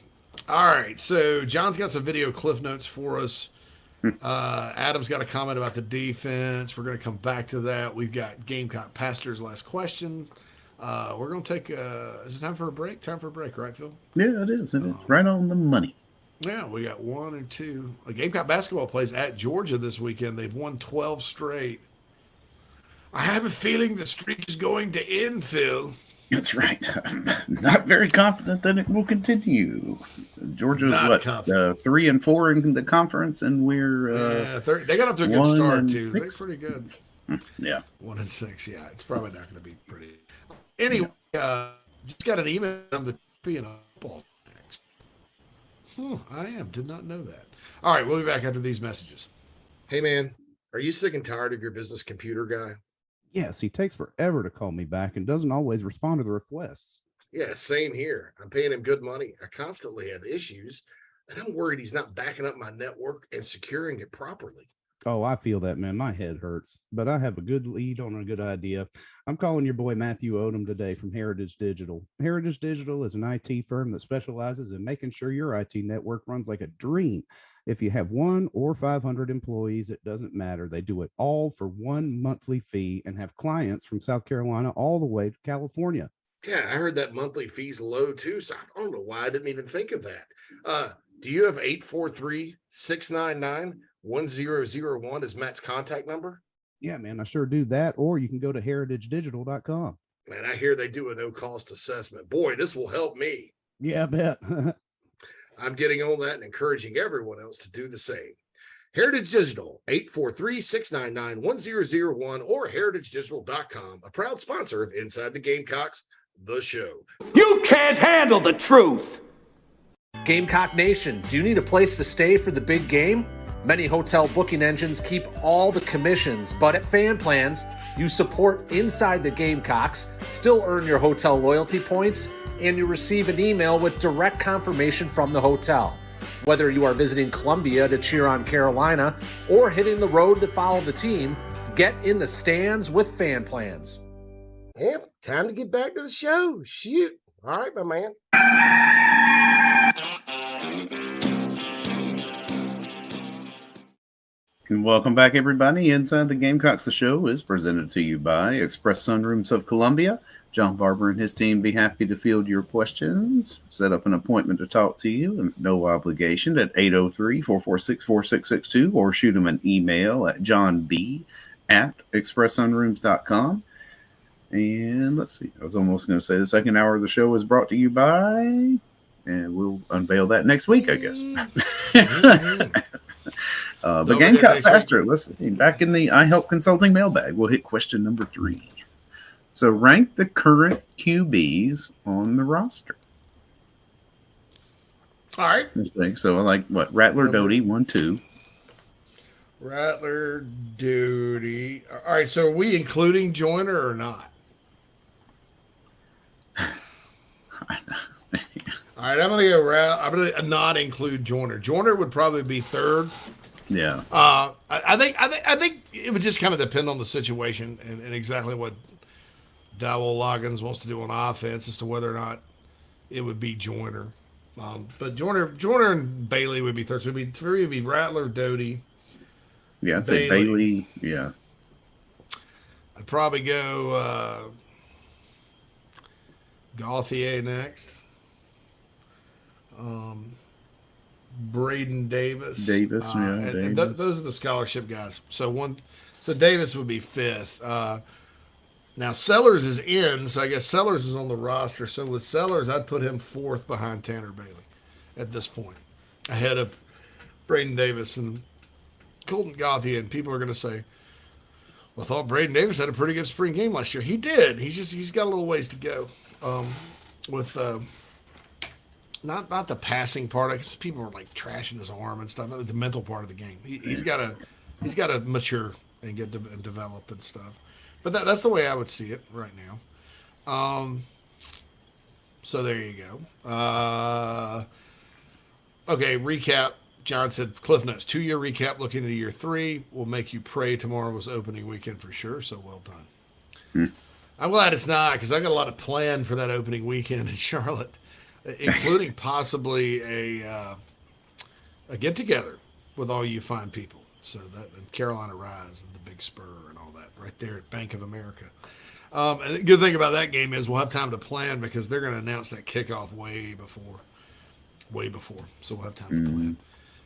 right, so John's got some video cliff notes for us. Adam's got a comment about the defense. We're going to come back to that. We've got Gamecock Pastor's last question. We're going to take is it time for a break? Time for a break, right, Phil? Yeah, it is. It is. Right on the money. Yeah, we got 1 or 2. Gamecock basketball plays at Georgia this weekend. They've won 12 straight. I have a feeling the streak is going to end, Phil. That's right. I'm not very confident that it will continue. Georgia's 3-4 in the conference, and we're they got off to a good start too. 6. They're pretty good. Yeah, 1-6. Yeah, it's probably not going to be pretty. Anyway, just got an email from the football. I did not know that. All right, we'll be back after these messages. Hey man, are you sick and tired of your business computer guy? Yes, he takes forever to call me back and doesn't always respond to the requests. Yeah, same here. I'm paying him good money. I constantly have issues, and I'm worried he's not backing up my network and securing it properly. Oh, I feel that, man. My head hurts, but I have a good lead on a good idea. I'm calling your boy Matthew Odom today from Heritage Digital. Heritage Digital is an IT firm that specializes in making sure your IT network runs like a dream. If you have 1 or 500 employees, it doesn't matter. They do it all for 1 monthly fee and have clients from South Carolina all the way to California. Yeah, I heard that monthly fee's low too, so I don't know why I didn't even think of that. Do you have 843-699-1001 as Matt's contact number? Yeah, man, I sure do that. Or you can go to heritagedigital.com. Man, I hear they do a no-cost assessment. Boy, this will help me. Yeah, I bet. I'm getting on that and encouraging everyone else to do the same. Heritage Digital, 843-699-1001 or heritagedigital.com, a proud sponsor of Inside the Gamecocks, the show. You can't handle the truth. Gamecock Nation, do you need a place to stay for the big game? Many hotel booking engines keep all the commissions, but at Fan Plans, you support Inside the Gamecocks, still earn your hotel loyalty points, and you receive an email with direct confirmation from the hotel. Whether you are visiting Columbia to cheer on Carolina or hitting the road to follow the team, get in the stands with Fan Plans. Yep, time to get back to the show. Shoot. All right, my man. And welcome back, everybody. Inside the Gamecocks, the show is presented to you by Express Sunrooms of Columbia. John Barber and his team be happy to field your questions. Set up an appointment to talk to you, and no obligation, at 803-446-4662, or shoot them an email at johnb@expresssunrooms.com. And let's see, I was almost going to say the second hour of the show is brought to you by, and we'll unveil that next week, I guess. But Gamecock Pastor, let's see, back in the I Help Consulting mailbag, we'll hit question number 3. So rank the current QBs on the roster. All right. So I like what? Rattler, Doty, 1, 2. Rattler, Doty. All right. So are we including Joyner or not? All right. I'm gonna go. I'm gonna not include Joyner. Joyner would probably be third. Yeah. I think it would just kind of depend on the situation and exactly what Dowell Loggins wants to do on offense as to whether or not it would be Joyner. But Joyner and Bailey would be third. So it'd be Rattler, Doty. Yeah, I'd say Bailey. Yeah. I'd probably go Gauthier next. Braden Davis. Davis. And those are the scholarship guys. So Davis would be fifth. Now Sellers is in, so I guess Sellers is on the roster. So with Sellers, I'd put him fourth behind Tanner Bailey at this point, ahead of Braden Davis and Colton Gauthier. And people are going to say, "Well, I thought Braden Davis had a pretty good spring game last year." He did. He's got a little ways to go with not the passing part. I guess people are like trashing his arm and stuff. The mental part of the game. He's got to mature and get and develop and stuff. But that's the way I would see it right now. So there you go. Okay, recap. John said, Cliff Notes, 2-year recap looking into year 3. Will make you pray tomorrow was opening weekend for sure, so well done. I'm glad it's not, because I got a lot of plan for that opening weekend in Charlotte, including possibly a get-together with all you fine people. So that and Carolina Rise and the Big Spur and all that right there at Bank of America. And the good thing about that game is we'll have time to plan because they're going to announce that kickoff way before. So we'll have time to plan.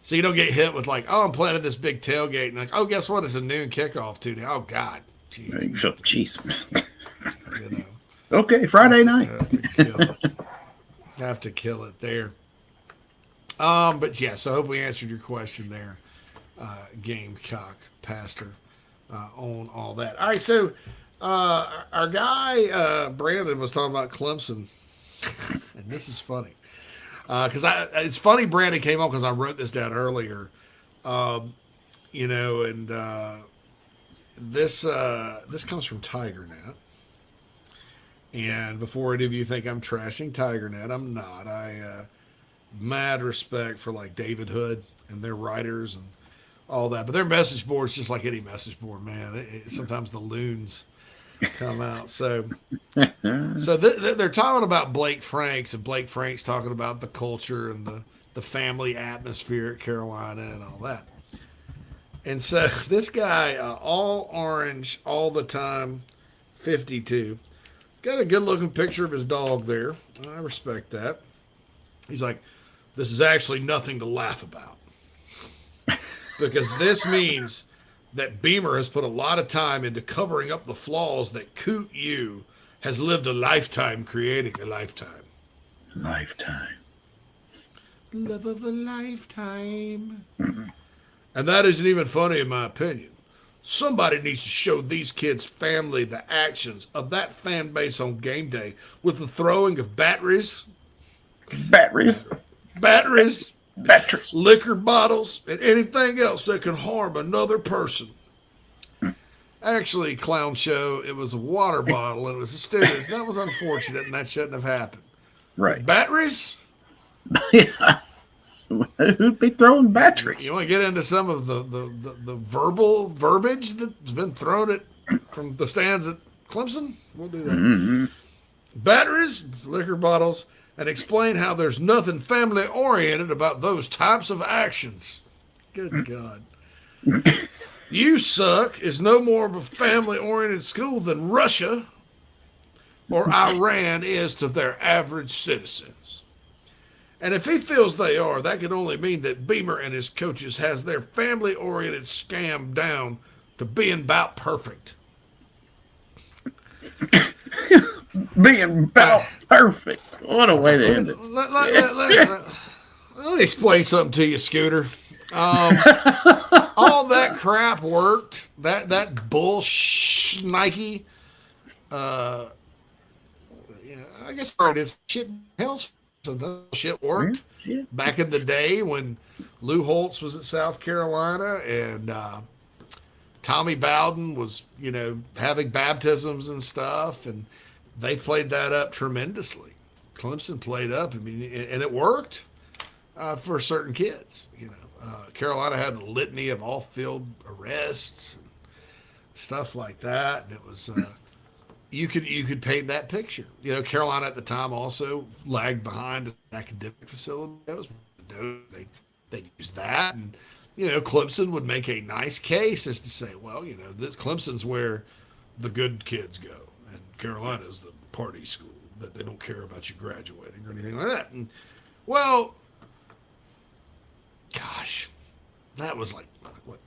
So you don't get hit with like, oh, I'm planning this big tailgate. And like, oh, guess what? It's a noon kickoff today. Oh, God. Jeez. You know, okay, Friday night. Have to kill it there. But yeah, so I hope we answered your question there, Gamecock Pastor, on all that. All right, so our guy Brandon was talking about Clemson, and this is funny because it's funny Brandon came on because I wrote this down earlier, you know, and this comes from TigerNet. And before any of you think I'm trashing TigerNet, I'm not. I mad respect for like David Hood and their writers and all that. But their message board's just like any message board, man. Sometimes the loons come out. So they're talking about Blake Franks, and Blake Franks talking about the culture and the family atmosphere at Carolina and all that. And so this guy, all orange all the time, 52. Got a good looking picture of his dog there. I respect that. He's like, this is actually nothing to laugh about. Because this means that Beamer has put a lot of time into covering up the flaws that Coot U has lived a lifetime creating a lifetime. Lifetime. Love of a lifetime. And that isn't even funny in my opinion. Somebody needs to show these kids' family the actions of that fan base on game day with the throwing of batteries, liquor bottles, and anything else that can harm another person. Actually, clown show, it was a water bottle and it was a student. That was unfortunate and that shouldn't have happened. Right. Batteries? Who'd be throwing batteries? You want to get into some of the verbal verbiage that's been thrown at from the stands at Clemson? We'll do that. Mm-hmm. Batteries, liquor bottles, and explain how there's nothing family-oriented about those types of actions. Good God. You suck is no more of a family-oriented school than Russia or Iran is to their average citizens. And if he feels they are, that can only mean that Beamer and his coaches has their family-oriented scam down to being about perfect. Being about perfect. What a way to end it. Let me explain something to you, Scooter. All that crap worked. That bullshit Nike. I guess it is shit. Hell's some shit worked back in the day when Lou Holtz was at South Carolina and Tommy Bowden was, having baptisms and stuff, and they played that up tremendously. Clemson played up, and it worked for certain kids. Carolina had a litany of off-field arrests and stuff like that, and it was you could paint that picture. Carolina at the time also lagged behind academic facilities. They used that, and Clemson would make a nice case as to say, well, this Clemson's where the good kids go, and Carolina's the party school that they don't care about you graduating or anything like that. And well, gosh, that was like,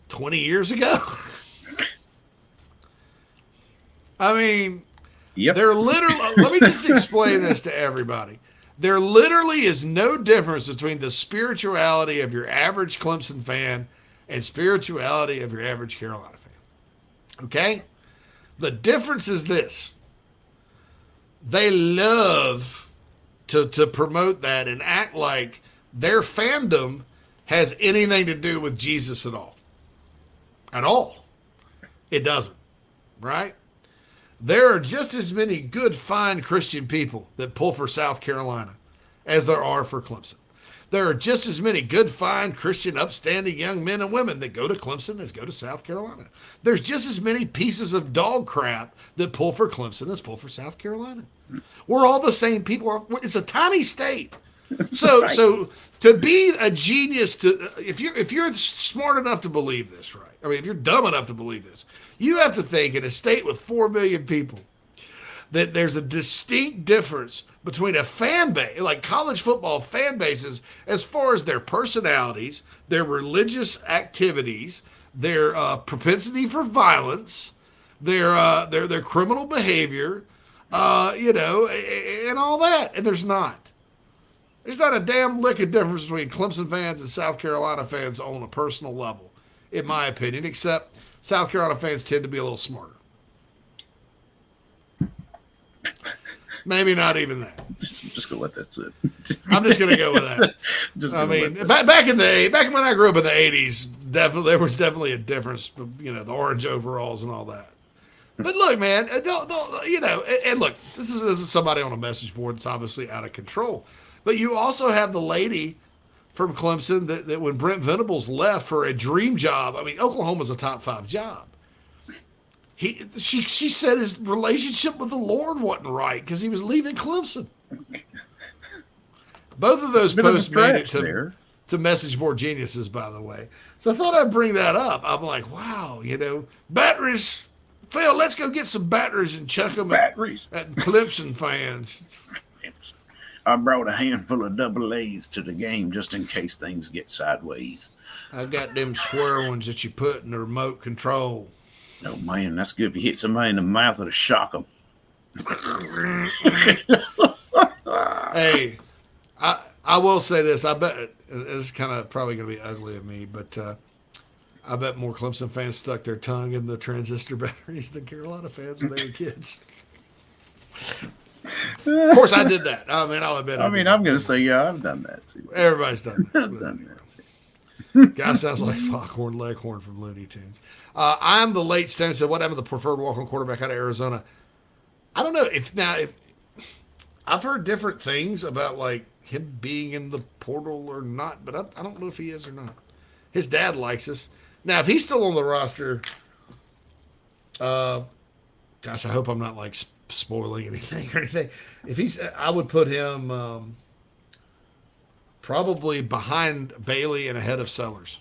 20 years ago? I mean, they're literally, let me just explain this to everybody. There literally is no difference between the spirituality of your average Clemson fan and spirituality of your average Carolina fan. Okay? The difference is this. They love to promote that and act like their fandom has anything to do with Jesus at all. At all. It doesn't. Right? There are just as many good, fine Christian people that pull for South Carolina as there are for Clemson. There are just as many good, fine, Christian, upstanding young men and women that go to Clemson as go to South Carolina. There's just as many pieces of dog crap that pull for Clemson as pull for South Carolina. We're all the same people. It's a tiny state. So to be a genius, if you're smart enough to believe this, right? I mean, if you're dumb enough to believe this, you have to think in a state with 4 million people that there's a distinct difference between a fan base, like college football fan bases, as far as their personalities, their religious activities, their propensity for violence, their criminal behavior, and all that. And there's not. There's not a damn lick of difference between Clemson fans and South Carolina fans on a personal level, in my opinion, except South Carolina fans tend to be a little smarter. Maybe not even that. Just gonna let that sit. I'm just gonna go with that. Back when I grew up in the '80s, there was definitely a difference. The orange overalls and all that. But look, man, and look, this is somebody on a message board that's obviously out of control. But you also have the lady from Clemson that when Brent Venables left for a dream job, I mean, Oklahoma's a top 5 job. She said his relationship with the Lord wasn't right because he was leaving Clemson. Both of those posts made it to message board geniuses, by the way. So I thought I'd bring that up. I'm like, wow, batteries. Phil, let's go get some batteries and chuck them at Clemson fans. I brought a handful of double A's to the game just in case things get sideways. I got them square ones that you put in the remote control. Oh, man, that's good. If you hit somebody in the mouth, it'll shock them. Hey, I will say this. I bet it's kind of probably going to be ugly of me, but I bet more Clemson fans stuck their tongue in the transistor batteries than Carolina fans when they were kids. Of course, I did that. I mean, I'll admit. I'm going to say, yeah, I've done that too. Everybody's done that. I've done that too. Guy sounds like Foghorn Leghorn from Looney Tunes. I'm the late Stone. So, what happened to the preferred walk-on quarterback out of Arizona? I don't know if I've heard different things about like him being in the portal or not, but I don't know if he is or not. His dad likes us. Now, if he's still on the roster, gosh, I hope I'm not like spoiling anything or anything. If he's, I would put him probably behind Bailey and ahead of Sellers,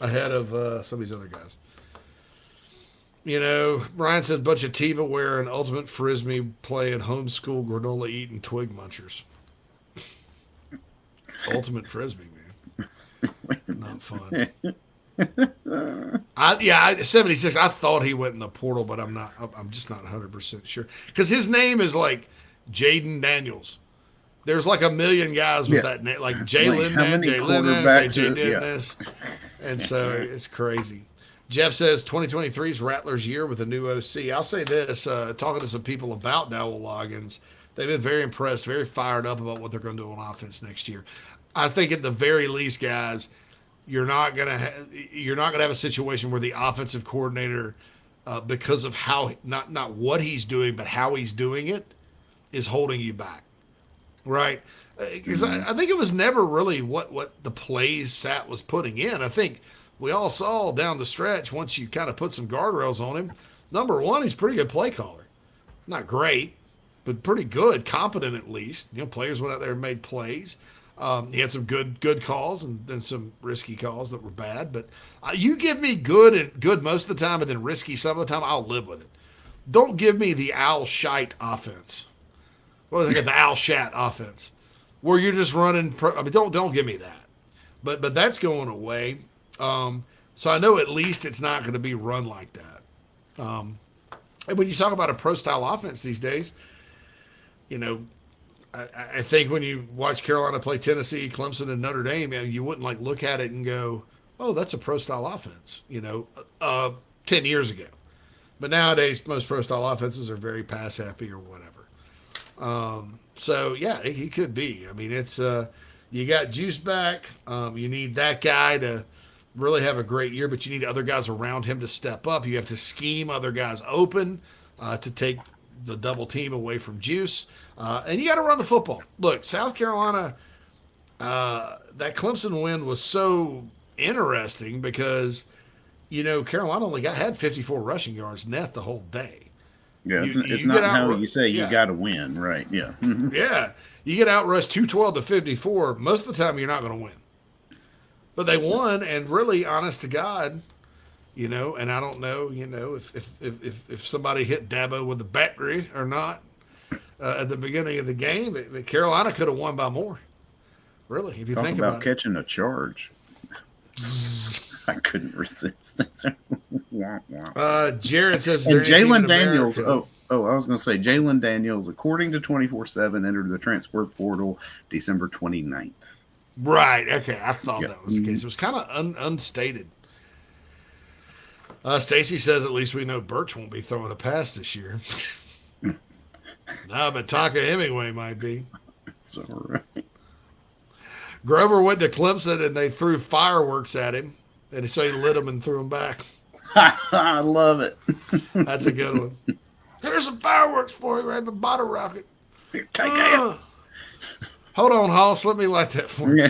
ahead of some of these other guys. You know, Brian says, bunch of Tiva wearing, ultimate frisbee playing, homeschool, granola eating, twig munchers. Ultimate frisbee, man. Not fun. 76. I thought he went in the portal, but I'm not. I'm just not 100% sure because his name is like Jaden Daniels. There's like a million guys with that name, like Jalen, this, and so it's crazy. Jeff says 2023 is Rattlers' year with a new OC. I'll say this, talking to some people about Dowell Loggins, they've been very impressed, very fired up about what they're going to do on offense next year. I think at the very least, guys, you're not gonna have a situation where the offensive coordinator, because of how not what he's doing, but how he's doing it, is holding you back, right? Because I think it was never really what the plays Sat was putting in. I think we all saw down the stretch once you kind of put some guardrails on him. Number one, he's a pretty good play caller, not great, but pretty good, competent at least. You know, players went out there and made plays. He had some good calls and then some risky calls that were bad. But you give me good most of the time and then risky some of the time, I'll live with it. Don't give me the Al Shite offense. What is it? The Al Shat offense, where you're just running. Don't give me that. But that's going away. So I know at least it's not going to be run like that. And when you talk about a pro style offense these days, you know. I think when you watch Carolina play Tennessee, Clemson, and Notre Dame, you wouldn't like look at it and go, "Oh, that's a pro style offense." 10 years ago. But nowadays, most pro style offenses are very pass happy or whatever. So yeah, he could be. I mean, it's you got Juice back. You need that guy to really have a great year, but you need other guys around him to step up. You have to scheme other guys open to take the double team away from Juice. And you got to run the football. Look, South Carolina, that Clemson win was so interesting because, Carolina only had 54 rushing yards net the whole day. Yeah, it's not how you say you got to win, right? Yeah. Yeah. You get outrushed 212 to 54. Most of the time, you're not going to win. But they won, and really, honest to God, and I don't know, if somebody hit Dabo with a battery or not. At the beginning of the game, Carolina could have won by more. Really, if you think about catching a charge. I couldn't resist. Jared says, and Jalen Daniels. I was going to say Jalen Daniels, according to 24/7, entered the transfer portal December 29th. Right. Okay, I thought that was the case. It was kind of unstated. Stacy says, at least we know Birch won't be throwing a pass this year. No, but Taka Hemingway might be. That's all right. Grover went to Clemson and they threw fireworks at him. And so he lit them and threw them back. I love it. That's a good one. Here's some fireworks for you, right? The bottle rocket. Here, take it. Hold on, Hoss. Let me light that for you.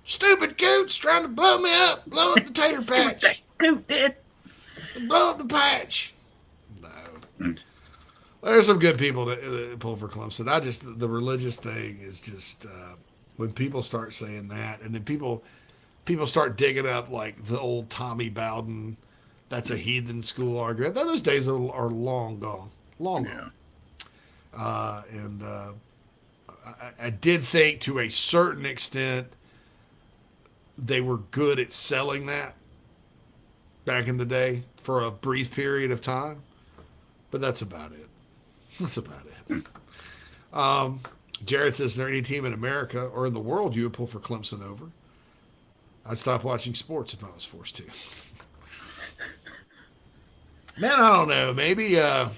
Stupid goots trying to blow me up. Blow up the tater patch. Blow up the patch. There's some good people that pull for Clemson. The religious thing is just when people start saying that, and then people start digging up like the old Tommy Bowden, that's a heathen school argument. Those days are long gone, gone. I did think to a certain extent they were good at selling that back in the day for a brief period of time, but that's about it. Jared says, is there any team in America or in the world you would pull for Clemson over? I'd stop watching sports if I was forced to. Man, I don't know. Maybe I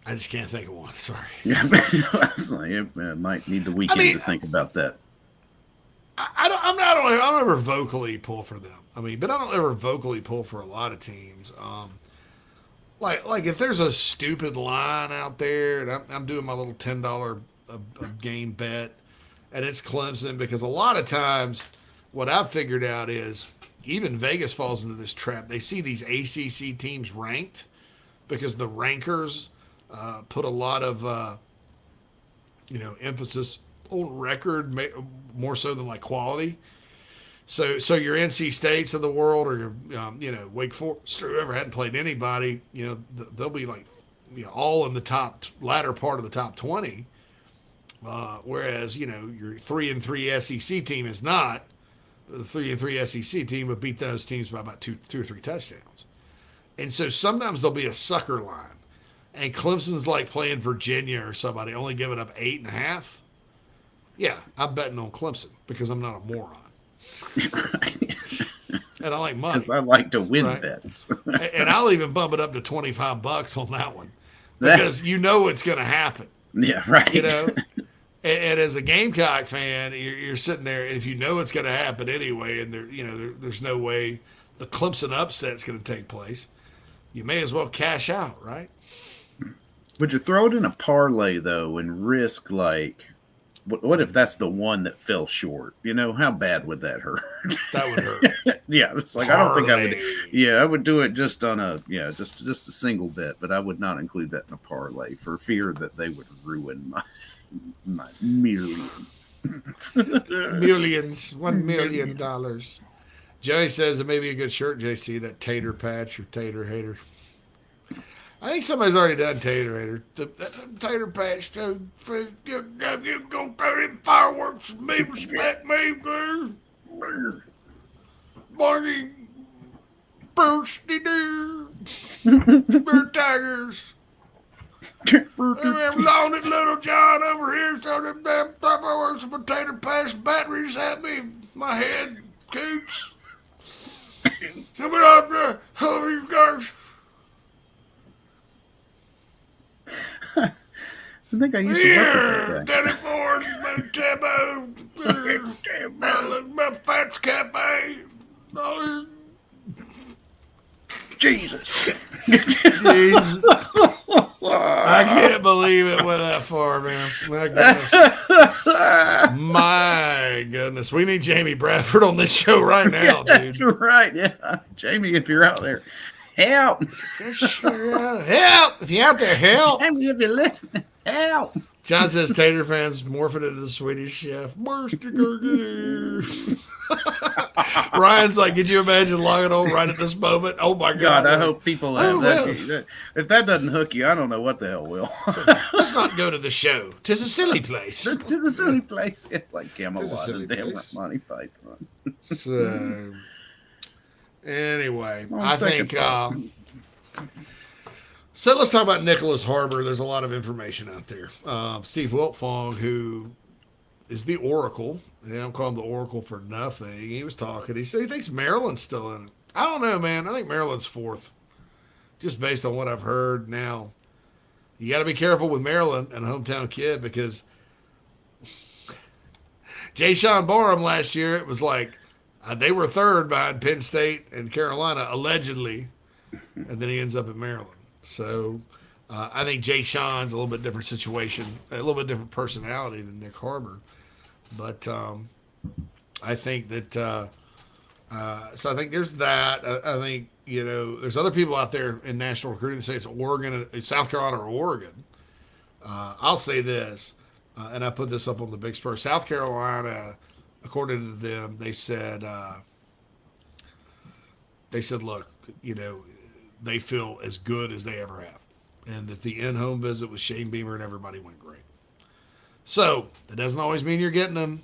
just can't think of one. Sorry. Yeah, I might need the weekend to think about that. I don't ever vocally pull for them. But I don't ever vocally pull for a lot of teams. like if there's a stupid line out there, and I'm doing my little $10 a game bet, and it's Clemson, because a lot of times what I've figured out is even Vegas falls into this trap. They see these ACC teams ranked because the rankers put a lot of emphasis on record more so than like quality. So your NC States of the world, or your Wake Forest, or whoever hadn't played anybody, they'll be like all in the top latter part of the top 20. Whereas your 3-3 SEC team is not. The 3-3 SEC team would beat those teams by about 2 or 3 touchdowns. And so sometimes there'll be a sucker line, and Clemson's like playing Virginia or somebody, only giving up 8.5. Yeah, I'm betting on Clemson because I'm not a moron. And I like money. Because I like to win bets. And I'll even bump it up to $25 on that one, because it's going to happen. Yeah, right. And as a Gamecock fan, you're sitting there, and if it's going to happen anyway, and there's no way the Clemson upset's going to take place, you may as well cash out, right? Would you throw it in a parlay though and risk like? What if that's the one that fell short? How bad would that hurt? That would hurt. Yeah, it's like parlay. I don't think I would. Yeah, I would do it just on just a single bet, but I would not include that in a parlay for fear that they would ruin my millions. Millions, $1 million. Joey says it may be a good shirt, JC, that tater patch or tater hater. I think somebody's already done tater hater. Tater patch, too. You gonna throw them fireworks for me, respect me, girl. Barney, Bursty Deer, Bird Tigers. Long as Little John over here, so them damn fireworks and potato patch batteries at me, my head, coots. Come on, you guys. I think I used to work with that guy. Danny Ford, my Fats Cafe. Jesus. Jesus. I can't believe it went that far, man. My goodness. My goodness. We need Jamie Bradford on this show right now, dude. That's right. Yeah. Jamie, if you're out there, help. Help. If you're out there, help. Jamie, if you're listening, help. John says Tater fans morphing into the Swedish chef. Ryan's like, could you imagine logging on right at this moment? Oh my God! I hope people have that. If that doesn't hook you, I don't know what the hell will. So, let's not go to the show. 'Tis a silly place. 'Tis a silly place. It's like Camelot and damn Monty Python. So, anyway, I think. So let's talk about Nicholas Harbor. There's a lot of information out there. Steve Wiltfong, who is the Oracle. They don't call him the Oracle for nothing. He was talking. He said he thinks Maryland's still in it. I don't know, man. I think Maryland's 4th, just based on what I've heard. Now, you got to be careful with Maryland and a hometown kid, because Jay Sean Barham last year, it was like they were 3rd behind Penn State and Carolina, allegedly, and then he ends up at Maryland. So I think Jay Sean's a little bit different situation, a little bit different personality than Nick Harbor. But I think that so I think there's that. I think, there's other people out there in national recruiting that say it's Oregon, South Carolina, or Oregon. I'll say this, and I put this up on the Big Spur. South Carolina, according to them, they said, look, they feel as good as they ever have, and that the in-home visit with Shane Beamer and everybody went great. So that doesn't always mean you're getting them.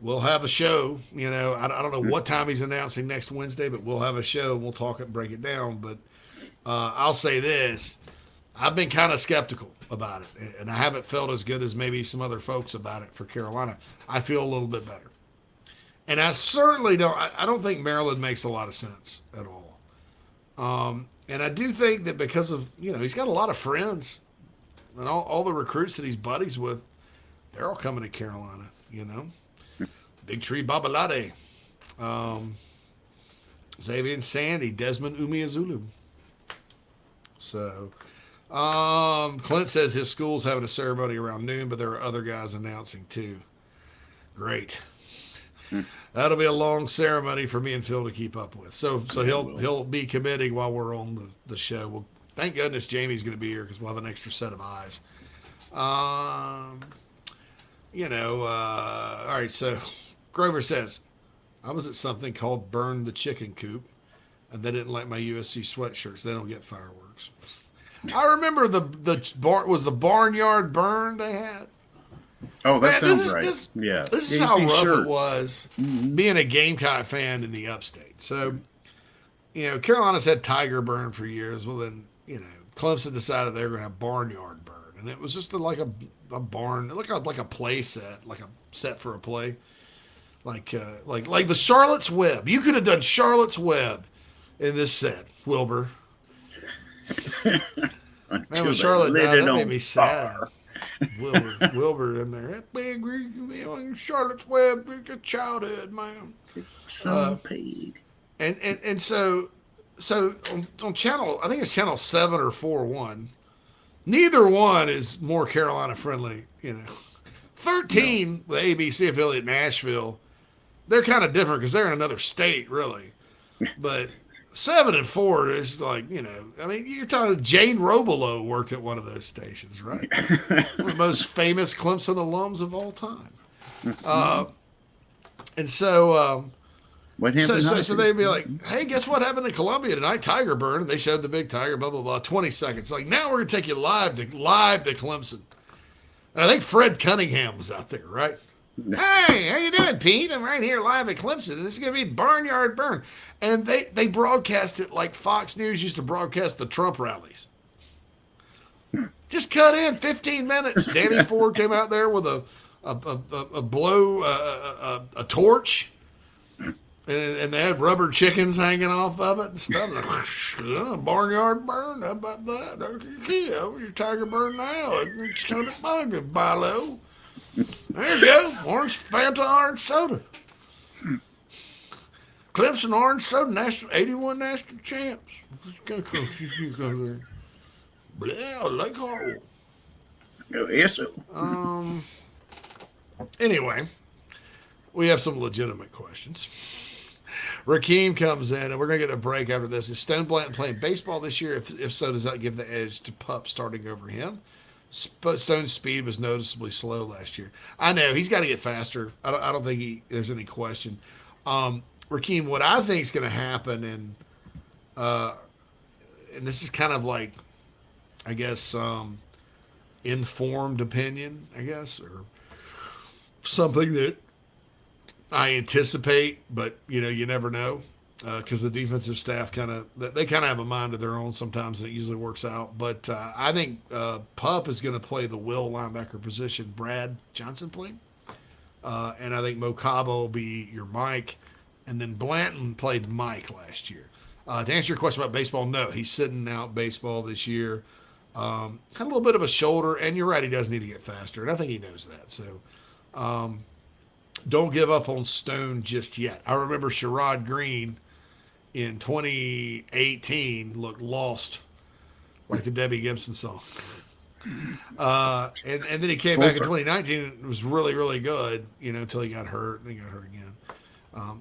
We'll have a show. I don't know what time he's announcing next Wednesday, but we'll have a show and we'll talk and break it down. But I'll say this: I've been kind of skeptical about it, and I haven't felt as good as maybe some other folks about it for Carolina. I feel a little bit better, and I certainly don't. I don't think Maryland makes a lot of sense at all. And I do think that because of, he's got a lot of friends, and all the recruits that he's buddies with, they're all coming to Carolina, Big Tree Babalade, Xavier Sandy, Desmond Umeazulu. So, Clint says his school's having a ceremony around noon, but there are other guys announcing too. Great. That'll be a long ceremony for me and Phil to keep up with. So he'll be committing while we're on the show. Well, thank goodness Jamie's going to be here because we'll have an extra set of eyes. All right. So Grover says, I was at something called Burn the Chicken Coop, and they didn't like my USC sweatshirts. They don't get fireworks. I remember the barnyard burn they had. Oh, that Man, sounds right. Yeah. This is how rough it was being a Gamecock fan in the upstate. So, Carolina's had Tiger Burn for years. Well, then, Clemson decided they were going to have Barnyard Burn. And it was just like a barn, like a play set, like a set for a play. Like the Charlotte's Web. You could have done Charlotte's Web in this set, Wilbur. Man, when Charlotte died, that made me sad. Wilbur in there. That big Charlotte's Web, a childhood, man. Pig. And so on channel, I think it's channel 7 or 4-1. Neither one is more Carolina friendly, 13, the ABC affiliate Nashville, they're kind of different because they're in another state, really. But 7 and 4 is like, you're talking Jane Robelo worked at one of those stations, right? One of the most famous Clemson alums of all time. So they'd be like, hey, guess what happened in Columbia tonight? Tiger Burn. And they showed the big tiger, blah, blah, blah, 20 seconds. Like, now we're going to take you live to Clemson. And I think Fred Cunningham was out there, right? Hey, how you doing, Pete? I'm right here live at Clemson, and this is going to be Barnyard Burn. And they broadcast it like Fox News used to broadcast the Trump rallies. Just cut in 15 minutes. Danny Ford came out there with a torch, and they had rubber chickens hanging off of it and stuff. Barnyard Burn, how about that? Yeah, your Tiger Burn now. It's kind of bug, Bilo. There you go. Fanta orange soda. Clemson orange soda, 81 national champs. Yeah, Lake Hartwell. Yes. Anyway, we have some legitimate questions. Rakeem comes in, and we're going to get a break after this. Is Stone Blanton playing baseball this year? If so, does that give the edge to Pup starting over him? Stone's speed was noticeably slow last year. I know he's got to get faster. I don't think there's any question. Rakeem, what I think is going to happen, and this is kind of like, I guess, informed opinion, I guess, or something that I anticipate, but you never know. Because the defensive staff they have a mind of their own sometimes, and it usually works out. But I think Pup is going to play the will linebacker position Brad Johnson played. And I think Mo Cabo will be your Mike. And then Blanton played Mike last year. To answer your question about baseball, no, he's sitting out baseball this year. Had a little bit of a shoulder, and you're right, he does need to get faster. And I think he knows that. So don't give up on Stone just yet. I remember Sherrod Green in 2018 looked lost, like the Debbie Gibson song. And then he came back in 2019 and was really, really good, until he got hurt, and then got hurt again.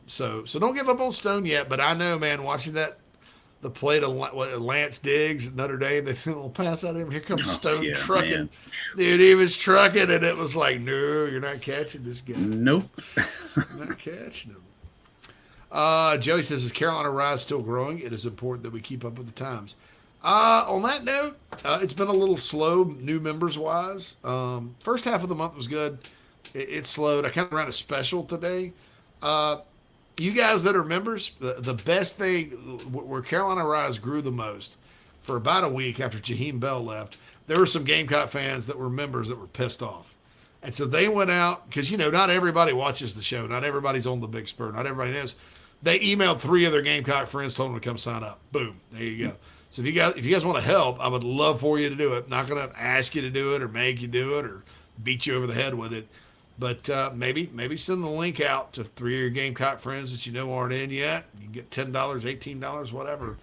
So don't give up on Stone yet, but I know, man, watching the play to Lance Diggs at Notre Dame, they threw a little pass at him. Here comes Stone trucking. Man. Dude, he was trucking, and it was like, no, you're not catching this guy. Nope. You're not catching him. Joey says, is Carolina Rise still growing? It is important that we keep up with the times. On that note, it's been a little slow, new members wise. First half of the month was good. It slowed. I kind of ran a special today. You guys that are members, the best thing where Carolina Rise grew the most for about a week after Jaheim Bell left, there were some Gamecock fans that were members that were pissed off. And so they went out because, not everybody watches the show. Not everybody's on the Big Spur. Not everybody knows. They emailed 3 of their Gamecock friends, told them to come sign up. Boom. There you go. So if you guys want to help, I would love for you to do it. Not going to ask you to do it or make you do it or beat you over the head with it. But maybe send the link out to 3 of your Gamecock friends that aren't in yet. You can get $10, $18, whatever.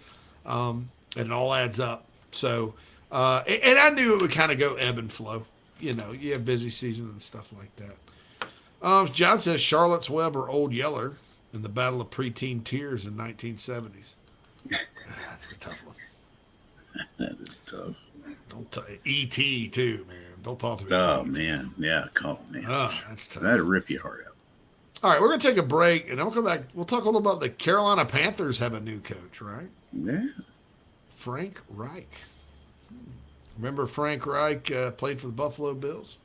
And it all adds up. So, and I knew it would kind of go ebb and flow. You know, you have busy season and stuff like that. John says Charlotte's Web or Old Yeller in the Battle of Preteen Tears in 1970s. That's a tough one. That is tough. E.T. too, man. Don't talk to me. Oh, man. Yeah, call man. Oh, that's tough. That'll rip your heart out. All right, we're going to take a break, and then we'll come back. We'll talk a little about the Carolina Panthers have a new coach, right? Yeah. Frank Reich. Remember Frank Reich played for the Buffalo Bills?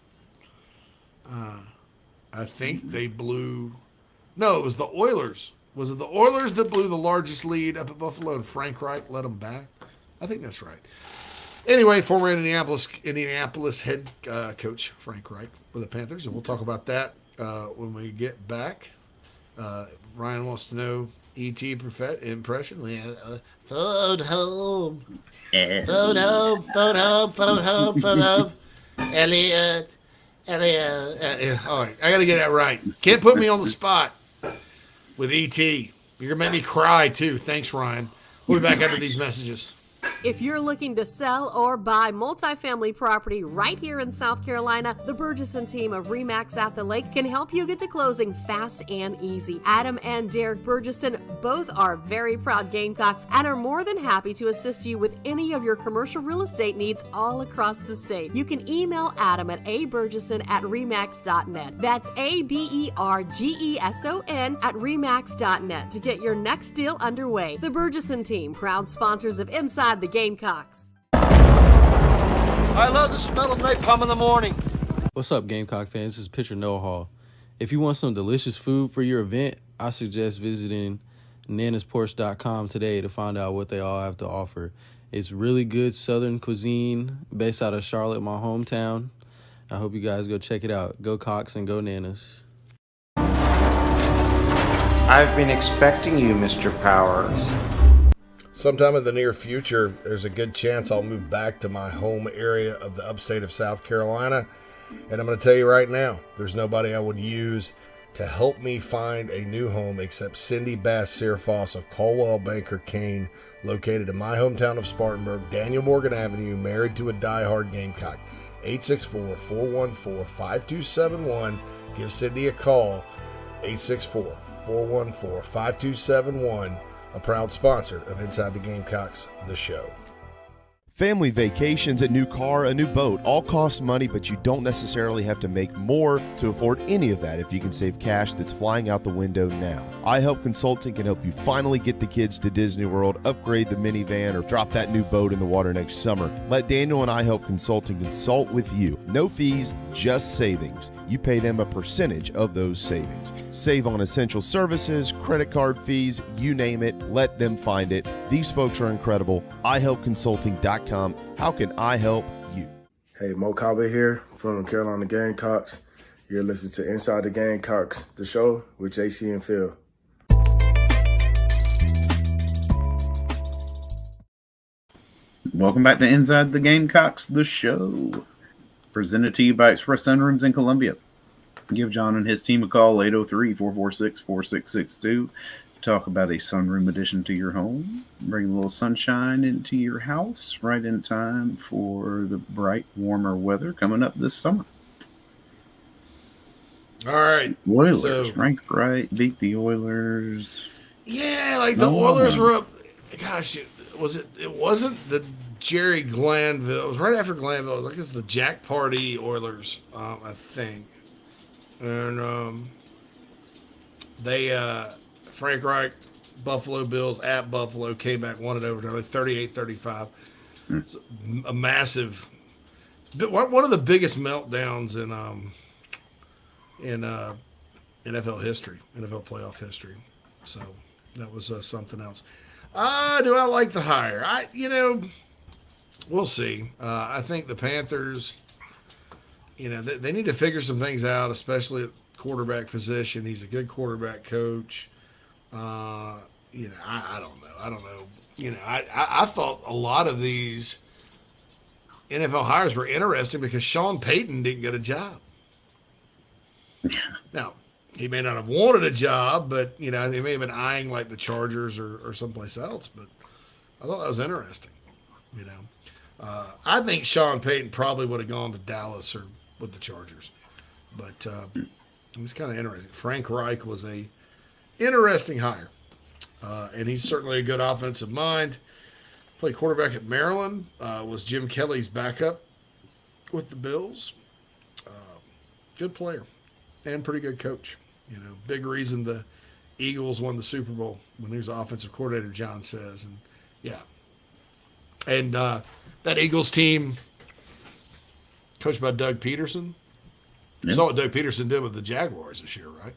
I think they blew. No, it was the Oilers. Was it the Oilers that blew the largest lead up at Buffalo and Frank Reich let them back? I think that's right. Anyway, former Indianapolis head coach Frank Reich for the Panthers, and we'll talk about that when we get back. Ryan wants to know E.T. impression. Phone home. Phone home, phone home, phone home, phone home. Elliot. All right, I got to get that right. Can't put me on the spot with E.T. You're going to make me cry, too. Thanks, Ryan. We'll be back after these messages. If you're looking to sell or buy multifamily property right here in South Carolina, the Burgesson team of RE/MAX at the Lake can help you get to closing fast and easy. Adam and Derek Burgesson both are very proud Gamecocks and are more than happy to assist you with any of your commercial real estate needs all across the state. You can email Adam at aburgesson@remax.net. That's ABERGESON@remax.net to get your next deal underway. The Burgesson team, proud sponsors of Inside the Gamecocks. I love the smell of napalm in the morning. What's up, Gamecock fans? This is pitcher Noah Hall. If you want some delicious food for your event, I suggest visiting nanasporch.com today to find out what they all have to offer. It's really good Southern cuisine based out of Charlotte, my hometown. I hope you guys go check it out. Go Cox and go Nanas. I've been expecting you, Mr. Powers. Sometime in the near future, there's a good chance I'll move back to my home area of the upstate of South Carolina. And I'm going to tell you right now, there's nobody I would use to help me find a new home except Cindy Bass Searfoss of Caldwell Banker Kane, located in my hometown of Spartanburg, Daniel Morgan Avenue, married to a diehard Gamecock. 864-414-5271. Give Cindy a call. 864-414-5271. A proud sponsor of Inside the Gamecocks, the show. Family vacations, a new car, a new boat, all cost money, but you don't necessarily have to make more to afford any of that if you can save cash that's flying out the window now. iHelp Consulting can help you finally get the kids to Disney World, upgrade the minivan, or drop that new boat in the water next summer. Let Daniel and iHelp Consulting consult with you. No fees, just savings. You pay them a percentage of those savings. Save on essential services, credit card fees, you name it, let them find it. These folks are incredible. iHelpConsulting.com. How can I help you? Hey, Mo Cowboy here from the Carolina Gamecocks. You're listening to Inside the Gamecocks, the show with JC and Phil. Welcome back to Inside the Gamecocks, the show. Presented to you by Express Sunrooms in Columbia. Give John and his team a call, 803-446-4662. Talk about a sunroom addition to your home. Bring a little sunshine into your house right in time for the bright, warmer weather coming up this summer. All right. Oilers. So, Frank Wright beat the Oilers. Yeah, like the Oilers were up. Gosh, it wasn't the Jerry Glanville. It was right after Glanville. I guess the Jack Party Oilers, I think. And Frank Reich, Buffalo Bills at Buffalo, came back, won it overtime, 38-35. So a massive, one of the biggest meltdowns in NFL history, NFL playoff history. So that was something else. Do I like the hire? We'll see. I think the Panthers, they need to figure some things out, especially at quarterback position. He's a good quarterback coach. I don't know. I thought a lot of these NFL hires were interesting because Sean Payton didn't get a job. Now, he may not have wanted a job, but, he may have been eyeing like the Chargers or someplace else. But I thought that was interesting, I think Sean Payton probably would have gone to Dallas or with the Chargers. But it was kind of interesting. Frank Reich was a interesting hire. And he's certainly a good offensive mind. Played quarterback at Maryland. Was Jim Kelly's backup with the Bills. Good player and pretty good coach. Big reason the Eagles won the Super Bowl when he was offensive coordinator, John says. And yeah. And that Eagles team, coached by Doug Peterson. You saw what Doug Peterson did with the Jaguars this year, right?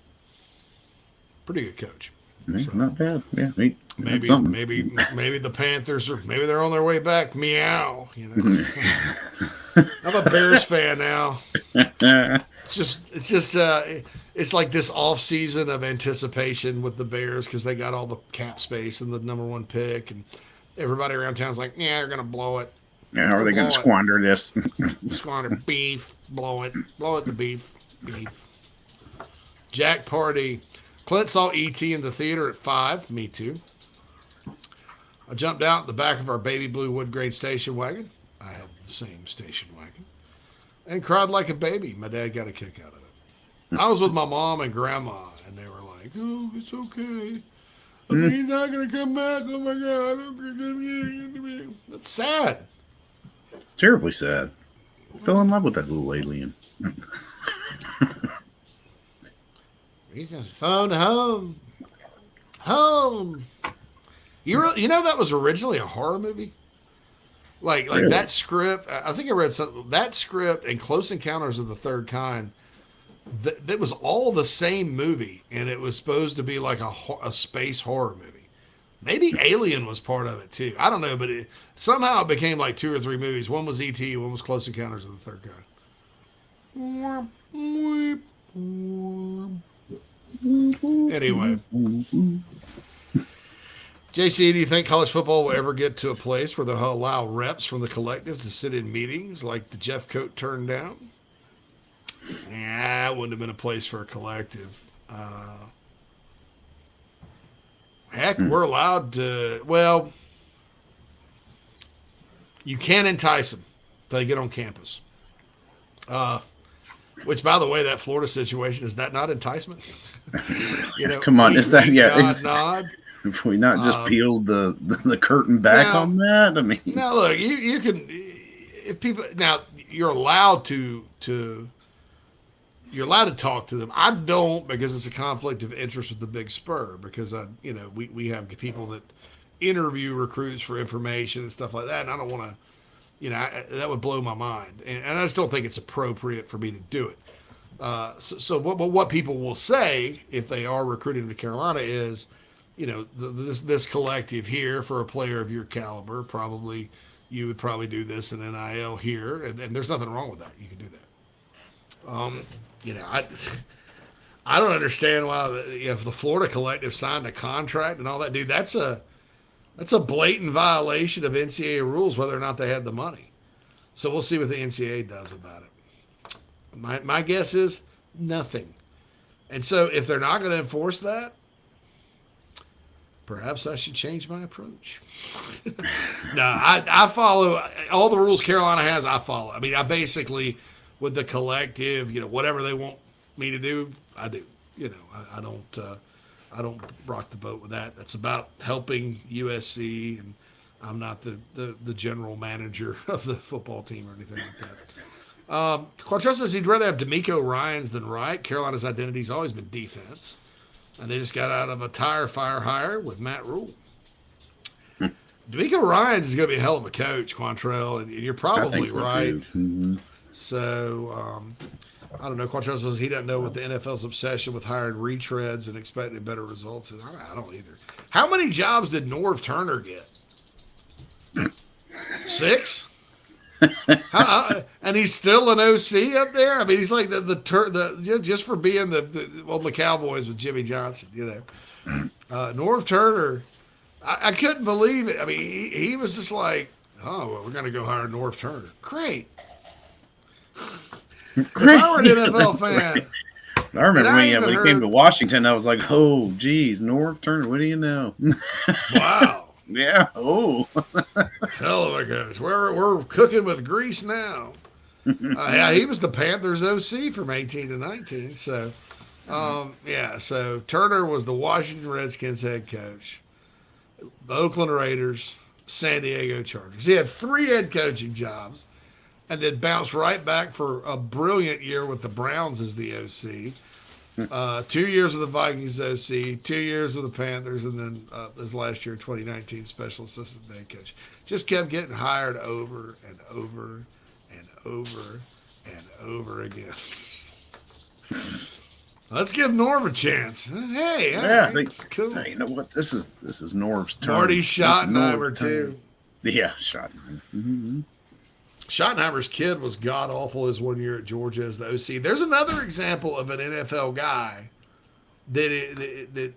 Pretty good coach. So, not bad. Yeah, maybe the Panthers maybe they're on their way back. Meow. I'm a Bears fan now. It's like this off season of anticipation with the Bears because they got all the cap space and the number 1 pick, and everybody around town's like, yeah, they're gonna blow it. Yeah, how are they gonna squander this? Squander beef, blow it the beef. Jack Party. Clint saw E.T. in the theater at 5. Me too. I jumped out in the back of our baby blue wood grain station wagon. I had the same station wagon. And cried like a baby. My dad got a kick out of it. I was with my mom and grandma, and they were like, oh, it's okay. I think he's not going to come back. Oh, my God. That's sad. It's terribly sad. I fell in love with that little alien. He's on phone home. Home. You know that was originally a horror movie? Like really? That script, I think I read something, that script and Close Encounters of the Third Kind, that was all the same movie, and it was supposed to be like a space horror movie. Maybe Alien was part of it too. I don't know, but somehow it became like 2 or 3 movies. One was E.T., one was Close Encounters of the Third Kind. Anyway. JC, do you think college football will ever get to a place where they'll allow reps from the collective to sit in meetings like the Jeff Coat turned down? It wouldn't have been a place for a collective. Heck, we're allowed to, well, you can't entice them until they get on campus. Which, by the way, that Florida situation, is that not enticement? Come on, is that, nod. If we not just peeled the curtain back on that, I mean. Now look, you can, if people, now you're allowed to talk to them. I don't, because it's a conflict of interest with the Big Spur, because we have people that interview recruits for information and stuff like that, and I don't want to, that would blow my mind, and I just don't think it's appropriate for me to do it. What people will say if they are recruiting to Carolina is, this collective here for a player of your caliber, probably you would probably do this in NIL here, and there's nothing wrong with that. You can do that. I don't understand why if the Florida collective signed a contract and all that, dude, that's a blatant violation of NCAA rules, whether or not they had the money. So we'll see what the NCAA does about it. My guess is nothing. And so if they're not going to enforce that, perhaps I should change my approach. No, I follow all the rules Carolina has. I follow. I mean, I basically, with the collective, whatever they want me to do, I do. I don't rock the boat with that. That's about helping USC, and I'm not the general manager of the football team or anything like that. Quattrell says he'd rather have D'Amico Ryans than Wright. Carolina's identity's always been defense. And they just got out of a tire fire hire with Matt Rule. D'Amico Ryans is going to be a hell of a coach, Quantrell, and you're probably right. Mm-hmm. So, I don't know. Quantrell says he doesn't know what the NFL's obsession with hiring retreads and expecting better results is. I don't either. How many jobs did Norv Turner get? 6? And he's still an OC up there. I mean, he's like the just for being the Cowboys with Jimmy Johnson. Norv Turner, I couldn't believe it. I mean, he was just like, oh, well, we're going to go hire Norv Turner. Great. If I were an NFL fan. I remember when he came to Washington, I was like, oh, geez, Norv Turner, what do you know? Wow. Yeah. Oh. Hell of a coach. We're cooking with grease now. Yeah, he was the Panthers OC from 18 to 19. So, so Turner was the Washington Redskins head coach, the Oakland Raiders, San Diego Chargers. He had 3 head coaching jobs and then bounced right back for a brilliant year with the Browns as the OC. 2 years with the Vikings OC, 2 years with the Panthers, and then his last year, 2019, special assistant head coach. Just kept getting hired over and over and over and over again. Let's give Norv a chance. Hey, cool. Hey, you know what? This is Norv's turn. Marty Schottenheimer too. Yeah, Schottenheimer. Mm-hmm. Schottenheimer's kid was god awful his 1 year at Georgia as the OC. There's another example of an NFL guy that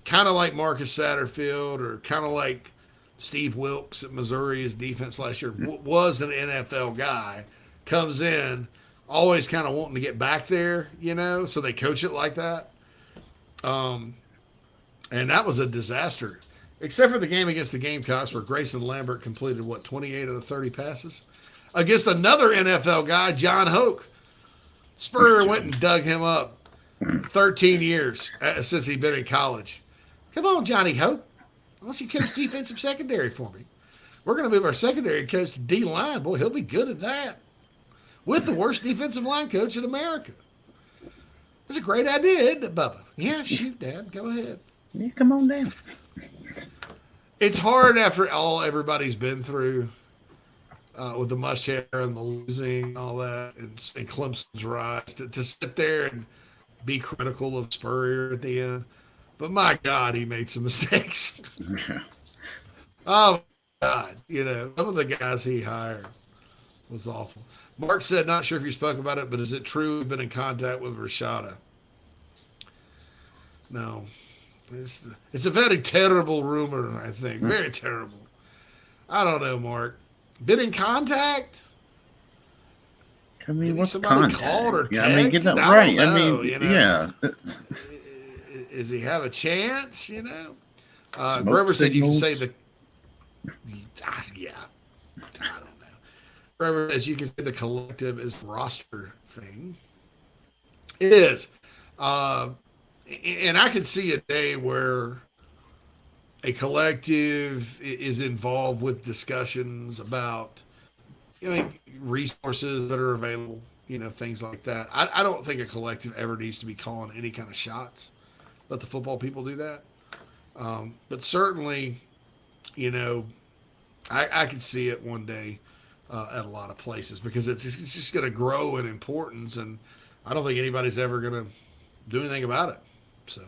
kind of like Marcus Satterfield or kind of like Steve Wilkes at Missouri, his defense last year, was an NFL guy, comes in, always kind of wanting to get back there, so they coach it like that. And that was a disaster. Except for the game against the Gamecocks where Grayson Lambert completed, 28 of the 30 passes? Against another NFL guy, John Hoke. Spurrier went and dug him up 13 years since he'd been in college. Come on, Johnny Hoke. Why don't you coach defensive secondary for me? We're going to move our secondary coach to D-line. Boy, he'll be good at that. With the worst defensive line coach in America. That's a great idea, isn't it, Bubba? Yeah, shoot, Dad. Go ahead. Yeah, come on down. It's hard after all everybody's been through with the mush hair and the losing and all that and Clemson's rise to sit there and be critical of Spurrier at the end. But my God, he made some mistakes. Oh, God. Some of the guys he hired was awful. Mark said, not sure if you spoke about it, but is it true we've been in contact with Rashada? No. It's a very terrible rumor, I think. Very terrible. I don't know, Mark. Been in contact? I mean, what's somebody contact? called or texted? Yeah, I mean, get that right. Know, I mean, yeah. Does he have a chance, Smoke Grover said you can signals? say yeah. I don't know. Grover says you can say the collective is a roster thing. It is. And I could see a day where a collective is involved with discussions about, resources that are available, things like that. I don't think a collective ever needs to be calling any kind of shots. Let the football people do that. But certainly, I could see it one day at a lot of places because it's just going to grow in importance. And I don't think anybody's ever going to do anything about it. So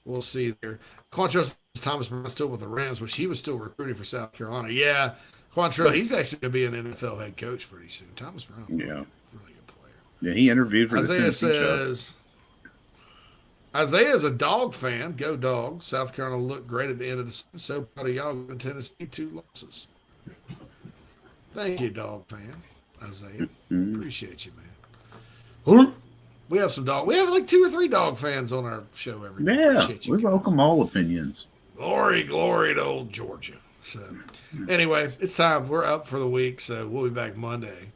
we'll see there. Quantrell Thomas Brown still with the Rams, which he was still recruiting for South Carolina. Yeah, Quantrell, he's actually going to be an NFL head coach pretty soon. Thomas Brown, yeah, really good player. Yeah, he interviewed for Isaiah the Tennessee says, Isaiah's a dog fan. Go Dogs. South Carolina looked great at the end of the season. So proud of y'all in Tennessee, 2 losses. Thank you, dog fan. Isaiah. Appreciate you, man. We have some dog. We have like 2 or 3 dog fans on our show every day. Yeah, we welcome all opinions. Glory to old Georgia. So, anyway, it's time. We're up for the week, so we'll be back Monday.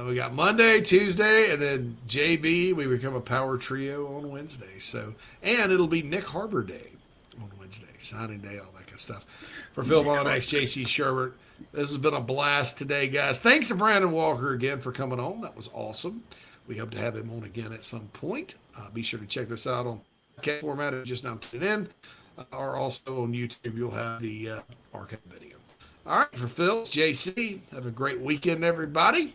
We got Monday, Tuesday, and then JB. We become a power trio on Wednesday. So, and it'll be Nick Harbor Day on Wednesday, signing day, all that kind of stuff. For Phil Monax, JC Sherbert, this has been a blast today, guys. Thanks to Brandon Walker again for coming on. That was awesome. We hope to have him on again at some point. Be sure to check this out on podcast format if you're just now tuning in, or also on YouTube. You'll have the archive video. All right, for Phil, it's JC. Have a great weekend, everybody.